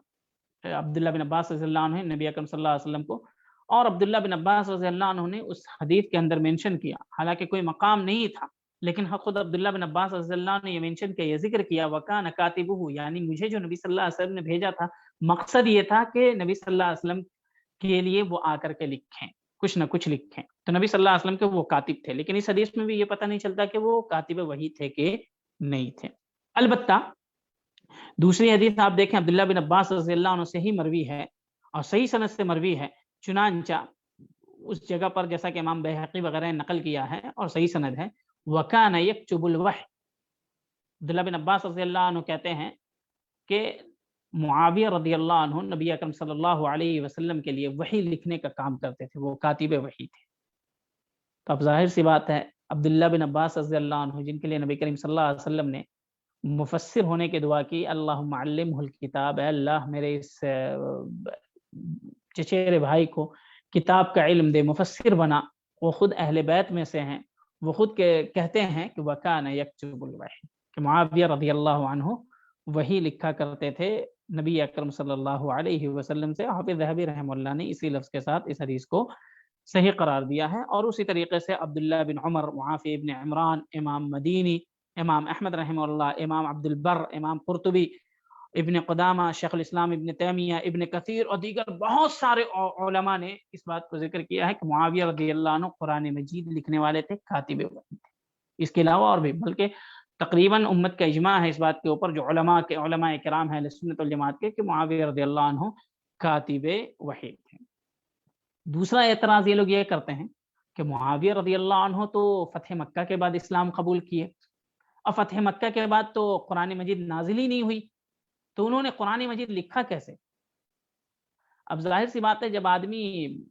عبداللہ بن عباس رضی اللہ عنہ نبی اکرم صلی اللہ علیہ وسلم کو، اور عبداللہ بن عباس رضی اللہ عنہ نے اس حدیث کے اندر مینشن کیا، حالانکہ کوئی مقام نہیں تھا، لیکن خود عبداللہ بن عباس رضی اللہ عنہ نے یہ مینشن کیا، یہ ذکر کیا وَكَانَ كَاتِبُهُ، یعنی مجھے جو نبی صلی اللہ علیہ وسلم نے بھیجا تھا، مقصد یہ تھا کہ نبی صلی اللہ علیہ وسلم کے لیے وہ آ کر کے لکھیں، کچھ نہ کچھ لکھیں، تو نبی صلی اللہ علیہ وسلم کے وہ کاتب تھے، لیکن اس حدیث میں بھی یہ پتہ نہیں چلتا کہ وہ کاتب وحی تھے کہ نہیں تھے۔ البتہ دوسری حدیث آپ دیکھیں عبداللہ بن عباس رضی اللہ عنہ سے ہی مروی ہے اور صحیح سند سے مروی ہے، چنانچہ اس جگہ پر جیسا کہ امام بہقی وغیرہ نے نقل کیا ہے اور صحیح سند ہے، وَكَانَ يَكْتُبُ الْوَحْيَ، عبداللہ بن عباس رضی اللہ عنہ کہتے ہیں کہ معاویہ رضی اللہ عنہ نبی اکرم صلی اللہ علیہ وسلم کے لیے وحی لکھنے کا کام کرتے تھے، وہ کاتب وحی تھے۔ تو اب ظاہر سی بات ہے عبداللہ بن عباس رضی اللہ عنہ جن کے لیے نبی کریم صلی اللہ علیہ وسلم نے مفسر ہونے کی دعا کی، اللہم علمہ الکتاب، اے اللہ میرے اس چچیرے بھائی کو کتاب کا علم دے، مفسر بنا، وہ خود اہل بیت میں سے ہیں، وہ خود کہتے ہیں کہ وَكَانَ يَكْتُبُ الْوَحْيَ، کہ معاویہ رضی اللہ عنہ وہی لکھا کرتے تھے نبی اکرم صلی اللہ علیہ وسلم سے۔ حافظ ذہبی رحمہ اللہ نے اسی لفظ کے ساتھ اس حدیث کو صحیح قرار دیا ہے، اور اسی طریقے سے عبداللہ بن عمر، معافی ابن عمران، امام مدینی، امام احمد رحمہ اللہ، امام عبد البر، امام قرطبی، ابن قدامہ، شیخ الاسلام ابن تیمیہ، ابن کثیر اور دیگر بہت سارے علماء نے اس بات کو ذکر کیا ہے کہ معاویہ رضی اللہ عنہ قرآن مجید لکھنے والے تھے، کاتب وحی تھے۔ اس کے علاوہ اور بھی، بلکہ تقریباً امت کا اجماع ہے اس بات کے اوپر، جو علماء کرام ہیں سنت والجماعت کے، کہ معاویہ رضی اللہ عنہ کاتب وحی تھے۔ دوسرا اعتراض یہ لوگ یہ کرتے ہیں کہ معاویہ رضی اللہ عنہ تو فتح مکہ کے بعد اسلام قبول کیے، اور فتح مکہ کے بعد تو قرآن مجید نازل ہی نہیں ہوئی، تو انہوں نے قرآن مجید لکھا کیسے؟ اب ظاہر سی بات ہے جب آدمی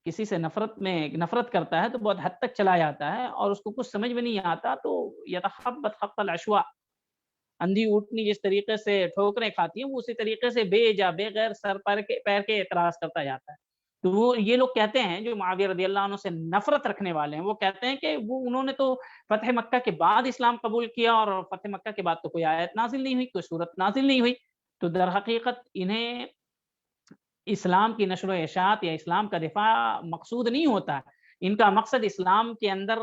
کسی سے نفرت کرتا ہے تو بہت حد تک چلا جاتا ہے، اور اس کو کچھ سمجھ میں نہیں آتا تو یتخبط خبط العشواء، اندھی اوٹنی جس طریقے سے ٹھوکریں کھاتی ہیں وہ اسی طریقے سے بے جا بے غیر سر پیر کے اعتراض کرتا جاتا ہے۔ تو وہ یہ لوگ کہتے ہیں جو معاویہ رضی اللہ عنہ سے نفرت رکھنے والے ہیں، وہ کہتے ہیں کہ انہوں نے تو فتح مکہ کے بعد اسلام قبول کیا، اور فتح مکہ کے بعد تو کوئی آیت نازل نہیں ہوئی، کوئی صورت نازل نہیں ہوئی، تو در حقیقت انہیں اسلام کی نشر و اشاعت یا اسلام کا دفاع مقصود نہیں ہوتا ہے، ان کا مقصد اسلام کے اندر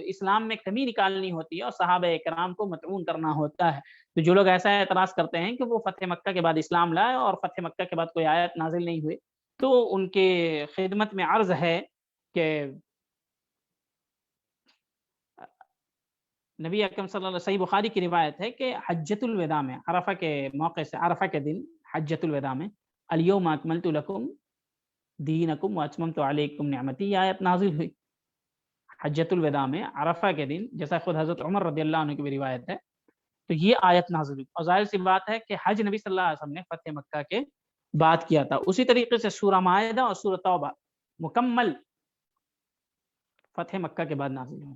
اسلام میں کمی نکالنی ہوتی ہے اور صحابہ کرام کو مطعون کرنا ہوتا ہے۔ تو جو لوگ ایسا اعتراض کرتے ہیں کہ وہ فتح مکہ کے بعد اسلام لائے اور فتح مکہ کے بعد کوئی آیت نازل نہیں ہوئی، تو ان کے خدمت میں عرض ہے کہ نبی اکرم صلی اللہ علیہ وسلم، صحیح بخاری کی روایت ہے کہ حجۃ الوداع میں، عرفہ کے موقع سے، عرفہ کے دن حجۃ الوداع میں، الیوم اکملت لکم دینکم واتممت علیکم نعمتی، یہ آیت نازل ہوئی حجۃ الوداع میں، عرفہ کے دن، جیسا خود حضرت عمر رضی اللہ عنہ کی بھی روایت ہے، تو یہ آیت نازل ہوئی، اور ظاہر سی بات ہے کہ حج نبی صلی اللہ علیہ وسلم نے فتح مکہ کے بعد کیا تھا۔ اسی طریقے سے سورہ مائدہ اور سورہ توبہ مکمل فتح مکہ کے بعد نازل ہوئی۔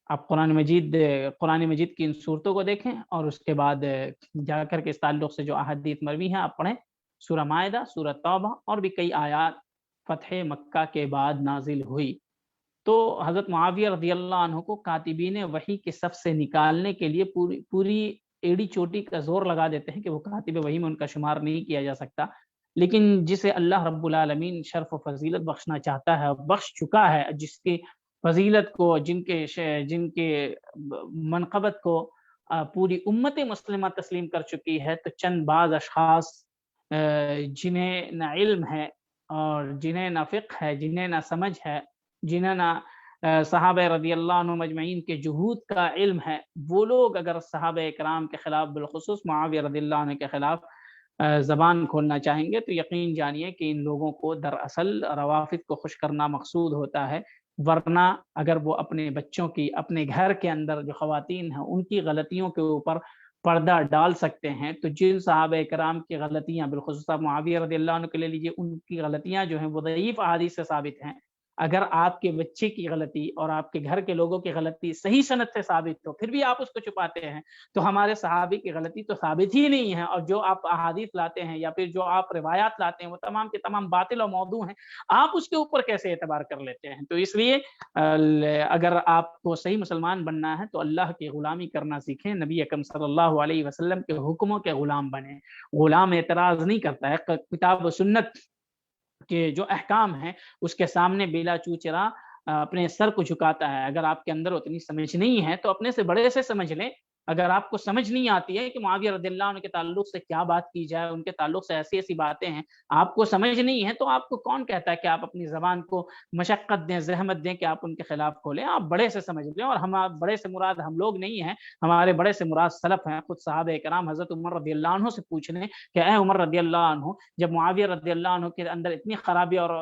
آپ قرآن مجید کی ان صورتوں کو دیکھیں اور اس کے بعد جا کر کے اس تعلق سے جو احادیث مروی ہیں آپ پڑھیں، سورہ مائدہ، سورہ توبہ اور بھی کئی آیات فتح مکہ کے بعد نازل ہوئی۔ تو حضرت معاویہ رضی اللہ عنہ کو کاتبین وحی کے صف سے نکالنے کے لیے پوری ایڑی چوٹی کا زور لگا دیتے ہیں کہ وہ کاتب وحی میں ان کا شمار نہیں کیا جا سکتا، لیکن جسے اللہ رب العالمین شرف و فضیلت بخشنا چاہتا ہے، بخش چکا ہے، جس کی فضیلت کو، جن کے منقبت کو پوری امت مسلمہ تسلیم کر چکی ہے، تو چند بعض اشخاص جنہیں نہ علم ہے اور جنہیں نہ فقہ ہے، جنہیں نہ سمجھ ہے، جنہیں نہ صحابہ رضی اللہ عنہ مجمعین کے جہود کا علم ہے، وہ لوگ اگر صحابہ کرام کے خلاف، بالخصوص معاویہ رضی اللہ عنہ کے خلاف زبان کھولنا چاہیں گے، تو یقین جانیے کہ ان لوگوں کو دراصل روافض کو خوش کرنا مقصود ہوتا ہے، ورنہ اگر وہ اپنے بچوں کی، اپنے گھر کے اندر جو خواتین ہیں ان کی غلطیوں کے اوپر پردہ ڈال سکتے ہیں، تو جن صحابہ کرام کی غلطیاں، بالخصوص معاویہ رضی اللہ عنہ کے لے لیجیے، ان کی غلطیاں جو ہیں وہ ضعیف احادیث سے ثابت ہیں، اگر آپ کے بچے کی غلطی اور آپ کے گھر کے لوگوں کی غلطی صحیح سند سے ثابت ہو پھر بھی آپ اس کو چھپاتے ہیں تو ہمارے صحابی کی غلطی تو ثابت ہی نہیں ہے، اور جو آپ احادیث لاتے ہیں یا پھر جو آپ روایات لاتے ہیں وہ تمام کے تمام باطل و موضوع ہیں، آپ اس کے اوپر کیسے اعتبار کر لیتے ہیں؟ تو اس لیے اگر آپ کو صحیح مسلمان بننا ہے تو اللہ کی غلامی کرنا سیکھیں، نبی اکرم صلی اللہ علیہ وسلم کے حکموں کے غلام بنیں۔ غلام اعتراض نہیں کرتا ہے، کتاب و سنت کے جو احکام ہیں اس کے سامنے بلا چوچرا اپنے سر کو جھکاتا ہے۔ اگر آپ کے اندر اتنی سمجھ نہیں ہے تو اپنے سے بڑے سے سمجھ لیں۔ اگر آپ کو سمجھ نہیں آتی ہے کہ معاویہ رضی اللہ عنہ کے تعلق سے کیا بات کی جائے، ان کے تعلق سے ایسی ایسی باتیں ہیں، آپ کو سمجھ نہیں ہے تو آپ کو کون کہتا ہے کہ آپ اپنی زبان کو مشقت دیں، زحمت دیں کہ آپ ان کے خلاف کھولیں؟ آپ بڑے سے سمجھ لیں۔ اور ہم بڑے سے مراد ہم لوگ نہیں ہیں، ہمارے بڑے سے مراد سلف ہیں، خود صحابہ کرام حضرت عمر رضی اللہ عنہ سے پوچھ لیں کہ اے عمر رضی اللہ عنہ، جب معاویہ رضی اللہ عنہ کے اندر اتنی خرابی اور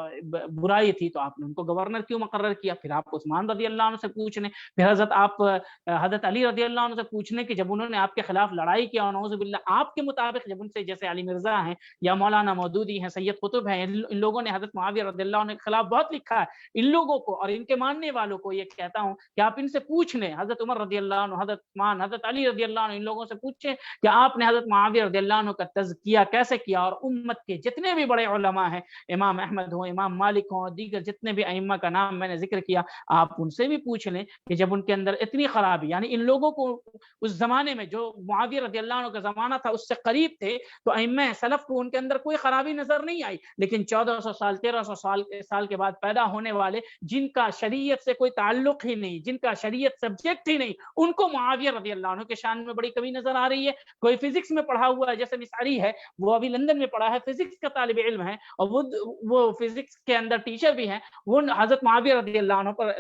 برائی تھی تو آپ نے ان کو گورنر کیوں مقرر کیا؟ پھر آپ عثمان رضی اللہ عنہ سے پوچھ لیں، پھر حضرت علی رضی اللہ عنہ سے پوچھ لیں کہ جب انہوں نے آپ کے خلاف لڑائی کیا اور نعوذ باللہ آپ کے مطابق جب ان سے جیسے علی مرزا ہیں یا مولانا مودودی ہیں، سید قطب ہیں، ان لوگوں نے حضرت معاویہ رضی اللہ عنہ کے خلاف بہت لکھا ہے، ان لوگوں کو اور ان کے ماننے والوں کو یہ کہتا ہوں کہ آپ ان سے پوچھ لیں، حضرت عمر رضی اللہ عنہ، حضرت عثمان، حضرت علی رضی اللہ عنہ، ان لوگوں سے پوچھیں کہ آپ نے حضرت معاویہ رضی اللہ عنہ کا تزکیہ کیسے کیا، اور امت کے جتنے بھی بڑے علماء ہیں، امام احمد ہوں، امام مالک ہوں، دیگر جتنے بھی ائمہ کا نام میں نے ذکر کیا، آپ ان سے بھی پوچھ لیں کہ جب ان کے اندر اتنی خرابی، یعنی ان لوگوں کو اس زمانے میں جو معاویہ رضی اللہ عنہ کا زمانہ تھا اس سے قریب تھے تو ائمہ سلف کو ان کے اندر کوئی خرابی نظر نہیں آئی، لیکن 1400 سال 1300 سال کے بعد پیدا ہونے والے جن کا شریعت سے کوئی تعلق ہی نہیں، جن کا شریعت سبجیکٹ ہی نہیں، ان کو معاویہ رضی اللہ عنہ کے شان میں بڑی کمی نظر آ رہی ہے۔ کوئی فزکس میں پڑھا ہوا ہے جیسے نثاری ہے، وہ ابھی لندن میں پڑھا ہے، فزکس کا طالب علم ہے اور وہ فزکس کے اندر ٹیچر بھی ہیں، وہ حضرت معاویہ رضی اللہ عنہ پر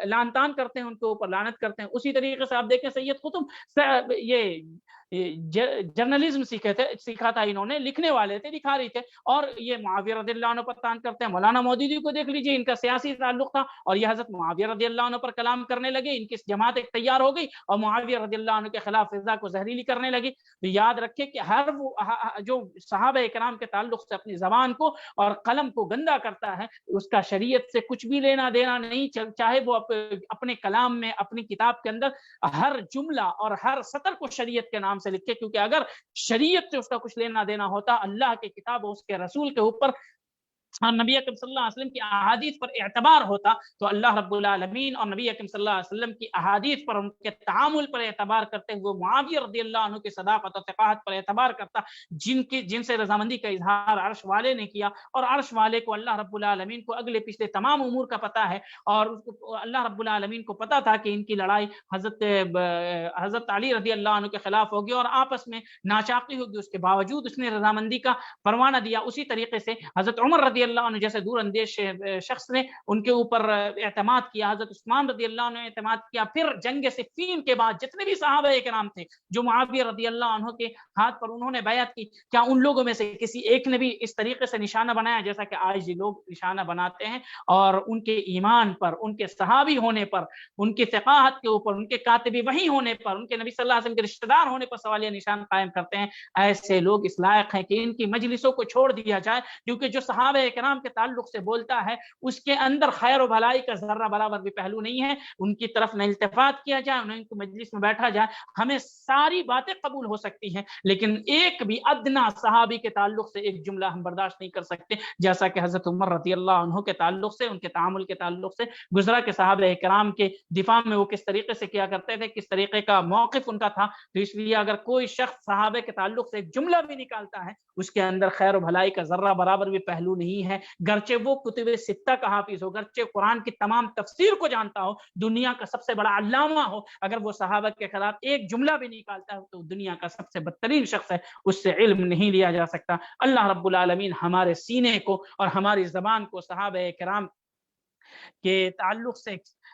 لعن طعن کرتے ہیں، ان کے اوپر لعنت کرتے ہیں۔ اسی طریقے سے آپ دیکھیں سید قطب یہ جرنلزم سیکھا تھا انہوں نے، لکھنے والے تھے، دکھا رہے تھے، اور یہ معاویہ رضی اللہ عنہ پر طعن کرتے ہیں۔ مولانا مودودی کو دیکھ لیجئے، ان کا سیاسی تعلق تھا اور یہ حضرت معاویہ رضی اللہ عنہ پر کلام کرنے لگے، ان کی جماعت ایک تیار ہو گئی اور معاویہ رضی اللہ عنہ کے خلاف فضا کو زہریلی کرنے لگی۔ تو یاد رکھے کہ ہر وہ جو صحابہ کرام کے تعلق سے اپنی زبان کو اور قلم کو گندا کرتا ہے، اس کا شریعت سے کچھ بھی لینا دینا نہیں، چاہے وہ اپنے کلام میں، اپنی کتاب کے اندر ہر جملہ اور ہر سطر کو شریعت کے نام سے لکھے، کیونکہ اگر شریعت سے اس کا کچھ لینا دینا ہوتا، اللہ کی کتاب اور اس کے رسول کے اوپر اور نبی اکرم صلی اللہ علیہ وسلم کی احادیث پر اعتبار ہوتا تو اللہ رب العالمین اور نبی اکرم صلی اللہ علیہ وسلم کی احادیث پر، ان کے تعامل پر اعتبار کرتے ہوئے معاویہ رضی اللہ عنہ کی صداقت اور ثقافت پر اعتبار کرتا، جن سے رضامندی کا اظہار عرش والے نے کیا، اور عرش والے کو اللہ رب العالمین کو اگلے پچھلے تمام امور کا پتہ ہے، اور اللہ رب العالمین کو پتہ تھا کہ ان کی لڑائی حضرت علی رضی اللہ عنہ کے خلاف ہوگی اور آپس میں ناچاقی ہوگی، اس کے باوجود اس نے رضامندی کا پروانہ دیا۔ اسی طریقے سے حضرت عمر رضی اللہ عنہ جیسے دور اندیش شخص نے ان کے اوپر اعتماد کیا، حضرت عثمان رضی اللہ عنہ نے اعتماد کیا۔ پھر جنگ صفین کے بعد جتنے بھی صحابہ کرام تھے جو معاویہ رضی اللہ عنہ کے ہاتھ پر انہوں نے بیعت کی، کیا ان لوگوں میں سے کسی ایک نے بھی اس طریقے سے نشانہ بنایا جیسا کہ آج یہ لوگ نشانہ بناتے ہیں، اور ان کے ایمان پر، ان کے صحابی ہونے پر، ان کی ثقافت کے اوپر، ان کے کاتب وحی ہونے پر، ان کے نبی صلی اللہ علیہ وسلم کے رشتہ دار ہونے پر سوالیہ نشان قائم کرتے ہیں؟ ایسے لوگ اس لائق ہیں کہ ان کی مجلسوں کو چھوڑ دیا جائے، کیونکہ جو صحابہ کرام کے تعلق سے بولتا ہے اس کے اندر خیر و بھلائی کا ذرہ برابر بھی پہلو نہیں ہے، ان کی طرف نہ التفات کیا جائے، انہیں کو مجلس میں بیٹھا جائے۔ ہمیں ساری باتیں قبول ہو سکتی ہیں لیکن ایک بھی ادنا صحابی کے تعلق سے ایک جملہ ہم برداشت نہیں کر سکتے، جیسا کہ حضرت عمر رضی اللہ عنہ کے تعلق سے، ان کے تعامل کے تعلق سے گزرا کہ صحابہ کرام کے دفاع میں وہ کس طریقے سے کیا کرتے تھے، کس طریقے کا موقف ان کا تھا۔ تو اس لیے اگر کوئی شخص صحابہ کے تعلق سے ایک جملہ بھی نکالتا ہے، اس کے اندر خیر و بھلائی کا ذرہ برابر بھی پہلو نہیں ہے، گرچہ وہ کتب ستہ کا حافظ ہو، گرچہ قرآن کی تمام تفسیر کو جانتا ہو، دنیا کا سب سے بڑا علامہ ہو، اگر وہ صحابہ کے خلاف ایک جملہ بھی نکالتا ہے تو دنیا کا سب سے بدترین شخص ہے، اس سے علم نہیں لیا جا سکتا۔ اللہ رب العالمین ہمارے سینے کو اور ہماری زبان کو صحابہ کرام کے تعلق سے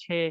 6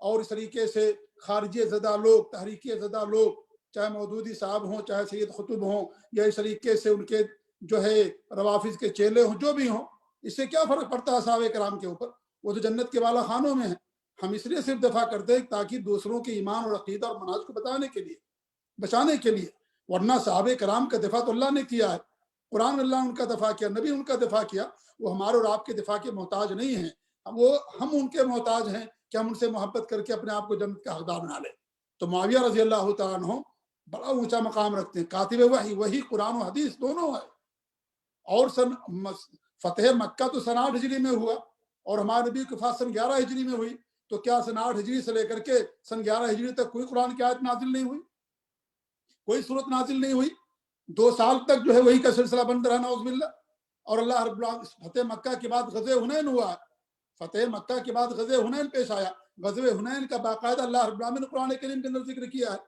اور اس طریقے سے خارجی زدہ لوگ، تحریکی زدہ لوگ، چاہے مودودی صاحب ہوں، چاہے سید قطب ہوں، یا اس طریقے سے ان کے جو ہے روافظ کے چیلے ہوں، جو بھی ہوں، اس سے کیا فرق پڑتا ہے صحابہ کرام کے اوپر؟ وہ تو جنت کے بالا خانوں میں ہیں. ہم اس لیے صرف دفاع کرتے ہیں تاکہ دوسروں کے ایمان اور عقیدہ اور منہج کو بتانے کے لیے، بچانے کے لیے. ورنہ صحابہ کرام کا دفاع تو اللہ نے کیا ہے، قرآن اللہ نے ان کا دفاع کیا، نبی ان کا دفاع کیا. وہ ہمارے اور آپ کے دفاع کے محتاج نہیں ہیں. ہم ان کے محتاج ہیں کہ ہم ان سے محبت کر کے اپنے آپ کو جنت کا حقدار بنا لیں. تو معاویہ رضی اللہ تعالیٰ عنہ بڑا اونچا مقام رکھتے ہیں، کاتب وحی قرآن و حدیث دونوں ہے. اور فتح مکہ تو سن 8 ہجری میں ہوا، اور ہمارے نبی کی وفات سن 11 ہجری میں ہوئی. تو کیا سن 8 ہجری سے لے کر کے سن 11 ہجری تک کوئی قرآن کی آیت نازل نہیں ہوئی، کوئی صورت نازل نہیں ہوئی؟ 2 سال تک جو ہے وہی کا سلسلہ بند رہا، نعوذ باللہ. اور اللہ رب العالمین فتح مکہ کے بعد غزوہ حنین ہوا، فتح مکہ کے بعد غزوہ حنین پیش آیا. غزوہ حنین کا باقاعدہ اللہ رب العالمین نے قرآن کریم کے اندر ذکر کیا ہے،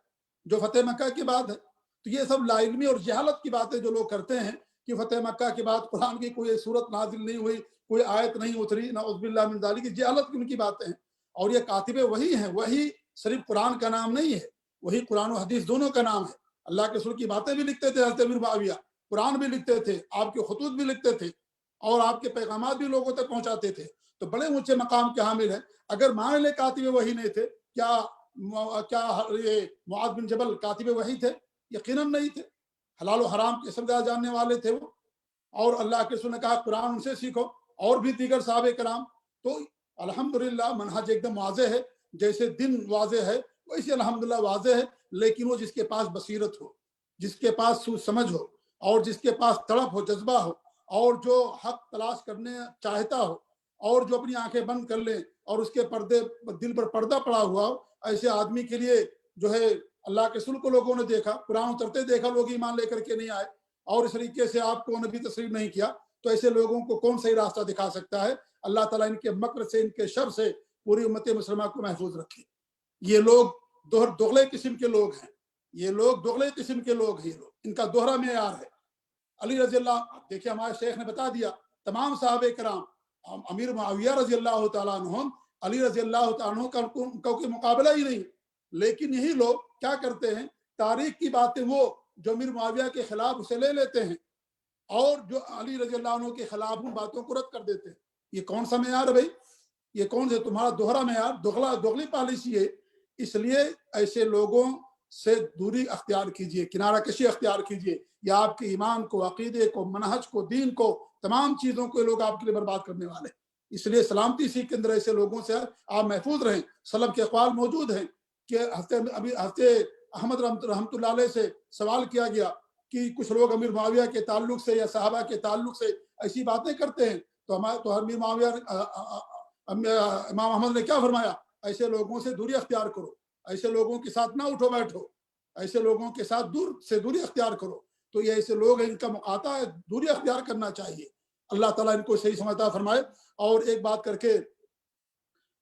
جو فتح مکہ کے بعد ہے. تو یہ سب لا علمی اور جہالت کی باتیں جو لوگ کرتے ہیں کہ فتح مکہ کے بعد قرآن کی کوئی صورت نازل نہیں ہوئی، کوئی آیت نہیں اتری، نعوذ باللہ من ذالک، کی جہالت کی ان کی باتیں ہیں. اور یہ کاتب وحی ہیں. وحی صرف قرآن کا نام نہیں ہے، وہی قرآن و حدیث دونوں کا نام ہے. اللہ کے رسول کی باتیں بھی لکھتے تھے حضرت امیر معاویہ، قرآن بھی لکھتے تھے، آپ کے خطوط بھی لکھتے تھے، اور آپ کے پیغامات بھی لوگوں تک پہنچاتے تھے. تو بڑے اونچے مقام کے حامل ہیں. اگر مان لے کاتب وحی نہیں تھے، کیا یہ معاذ بن جبل کاتب وحی تھے؟ یقیناً نہیں تھے. حلال و حرام کے سمجھا جاننے والے تھے وہ. اور اللہ کے رسول نے کہا قرآن ان سے سیکھو، اور بھی دیگر صحابہ کرام. تو الحمدللہ منہج ایک دم واضح ہے، جیسے دن واضح ہے ویسے الحمدللہ واضح ہے. لیکن وہ جس کے پاس بصیرت ہو، جس کے پاس سوچ سمجھ ہو، اور جس کے پاس تڑپ ہو، جذبہ ہو، اور جو حق تلاش کرنے چاہتا ہو، اور جو اپنی آنکھیں بند کر لے اور اس کے دل پر پردہ پڑا ہوا ہو، ایسے آدمی کے لیے جو ہے اللہ کے رسول کو لوگوں نے دیکھا، قرآن اترتے دیکھا، لوگ ایمان لے کر کے نہیں آئے، اور اس طریقے سے آپ کو نبی تسلیم نہیں کیا. تو ایسے لوگوں کو کون صحیح راستہ دکھا سکتا ہے؟ اللہ تعالیٰ ان کے مکر سے، ان کے شر سے پوری امت مسلمہ کو محفوظ رکھے. یہ لوگ دغلے قسم کے لوگ ہیں، یہ لوگ دغلے قسم کے لوگ ہیں. یہ لوگ، ان کا دوہرا معیار ہے. علی رضی اللہ، دیکھیے ہمارے شیخ نے بتا دیا، تمام صحابہ کرام، امیر معاویہ رضی اللہ تعالیٰ عنہ، علی رضی اللہ تعالیٰ عنہ کا کوئی مقابلہ ہی نہیں. لیکن یہی لوگ کیا کرتے ہیں؟ تاریخ کی باتیں وہ جو امیر معاویہ کے خلاف اسے لے لیتے ہیں، اور جو علی رضی اللہ عنہ کے خلاف ان باتوں کو رد کر دیتے ہیں. یہ کون سا معیار ہے بھائی؟ یہ کون سے تمہارا دوہرا معیار، دغلی پالیسی ہے. اس لیے ایسے لوگوں سے دوری اختیار کیجئے، کنارہ کشی اختیار کیجئے. یا آپ کے ایمان کو، عقیدے کو، منہج کو، دین کو، تمام چیزوں کو لوگ آپ کے لیے برباد کرنے والے. اس لیے سلامتی اسی کے اندر ایسے لوگوں سے آپ محفوظ رہیں. سلف کے اقوال موجود ہیں کہ حضرت احمد رحمۃ اللہ علیہ سے سوال کیا گیا کہ کچھ لوگ امیر معاویہ کے تعلق سے یا صحابہ کے تعلق سے ایسی باتیں کرتے ہیں، تو امیر معاویہ امام احمد نے کیا فرمایا؟ ایسے لوگوں سے دوری اختیار کرو، ایسے لوگوں کے ساتھ نہ اٹھو بیٹھو، ایسے لوگوں کے ساتھ دوری اختیار کرو. تو یہ ایسے لوگ ہیں، ان کا مقاطع ہے، دوری اختیار کرنا چاہیے. اللہ تعالیٰ ان کو صحیح سمجھتا فرمائے. اور ایک بات کر کے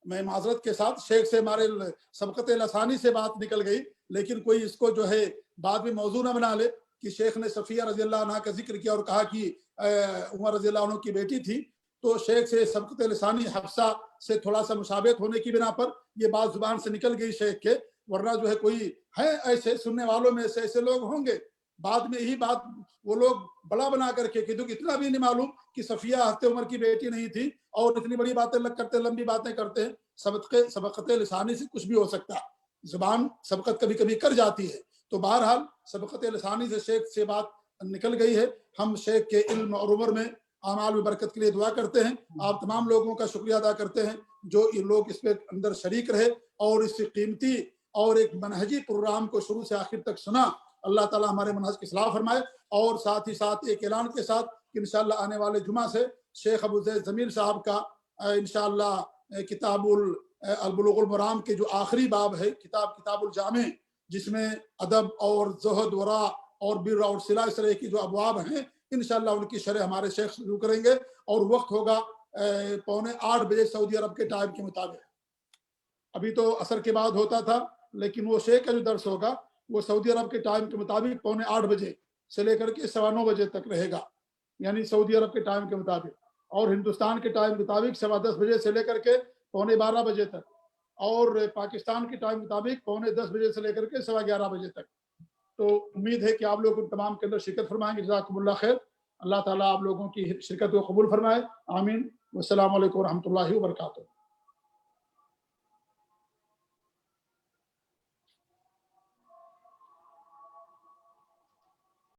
میں معذرت کے ساتھ، شیخ سے ہمارے سبقت لسانی سے بات نکل گئی، لیکن کوئی اس کو جو ہے بعد میں موضوع نہ بنا لے کہ شیخ نے صفیہ رضی اللہ عنہ کا ذکر کیا اور کہا کہ عمر رضی اللہ عنہ کی بیٹی تھی. تو شیخ سے سبقت لسانی حفصہ سے تھوڑا سا مشابہت ہونے کی بنا پر یہ بات زبان سے نکل گئی شیخ کے. ورنہ جو ہے کوئی ہے ایسے سننے والوں میں سے ایسے لوگ ہوں گے، بعد میں یہی بات وہ لوگ بڑا بنا کر کے، کیونکہ اتنا بھی نہیں معلوم کہ صفیہ حضرت عمر کی بیٹی نہیں تھی، اور اتنی بڑی باتیں کرتے، لمبی باتیں کرتے ہیں. سبقت لسانی سے کچھ بھی ہو سکتا ہے، زبان سبقت کبھی کبھی کر جاتی ہے. تو بہرحال سبقت لسانی سے شیخ سے بات نکل گئی ہے. ہم شیخ کے علم اور عمر میں، اعمال میں برکت کے لیے دعا کرتے ہیں. آپ تمام لوگوں کا شکریہ ادا کرتے ہیں جو یہ لوگ اس پہ اندر شریک رہے اور اس قیمتی اور ایک منہجی پروگرام کو شروع سے آخر تک سنا. اللہ تعالیٰ ہمارے منہج کی اصلاح فرمائے. اور ساتھ ہی ساتھ ایک اعلان کے ساتھ کہ انشاءاللہ آنے والے جمعہ سے شیخ ابو زید ضمیر صاحب کا انشاءاللہ کتاب البلوغ المرام کے جو آخری باب ہے، کتاب الجامع، جس میں ادب اور زہد، ورع اور بر اور صلہ، اس طرح کی جو ابواب ہیں، انشاءاللہ ان کی شرح ہمارے شیخ شروع کریں گے. اور وقت ہوگا 7:45 سعودی عرب کے ٹائم کے مطابق. ابھی تو عصر کے بعد ہوتا تھا، لیکن وہ شیخ کا جو درس ہوگا وہ سعودی عرب کے ٹائم کے مطابق 8:45 سے لے کر کے 9:15 بجے تک رہے گا، یعنی سعودی عرب کے ٹائم کے مطابق. اور ہندوستان کے ٹائم کے مطابق 10:15 بجے سے لے کر کے 11:45 بجے تک. اور پاکستان کے ٹائم مطابق 9:45 بجے سے لے کر کے 11:15 بجے تک. تو امید ہے کہ آپ لوگ ان تمام کے اندر شرکت فرمائیں گے. جزاکم اللہ خیر. اللہ تعالیٰ آپ لوگوں کی شرکت کو قبول فرمائے. آمین. والسلام علیکم ورحمۃ اللہ وبرکاتہ.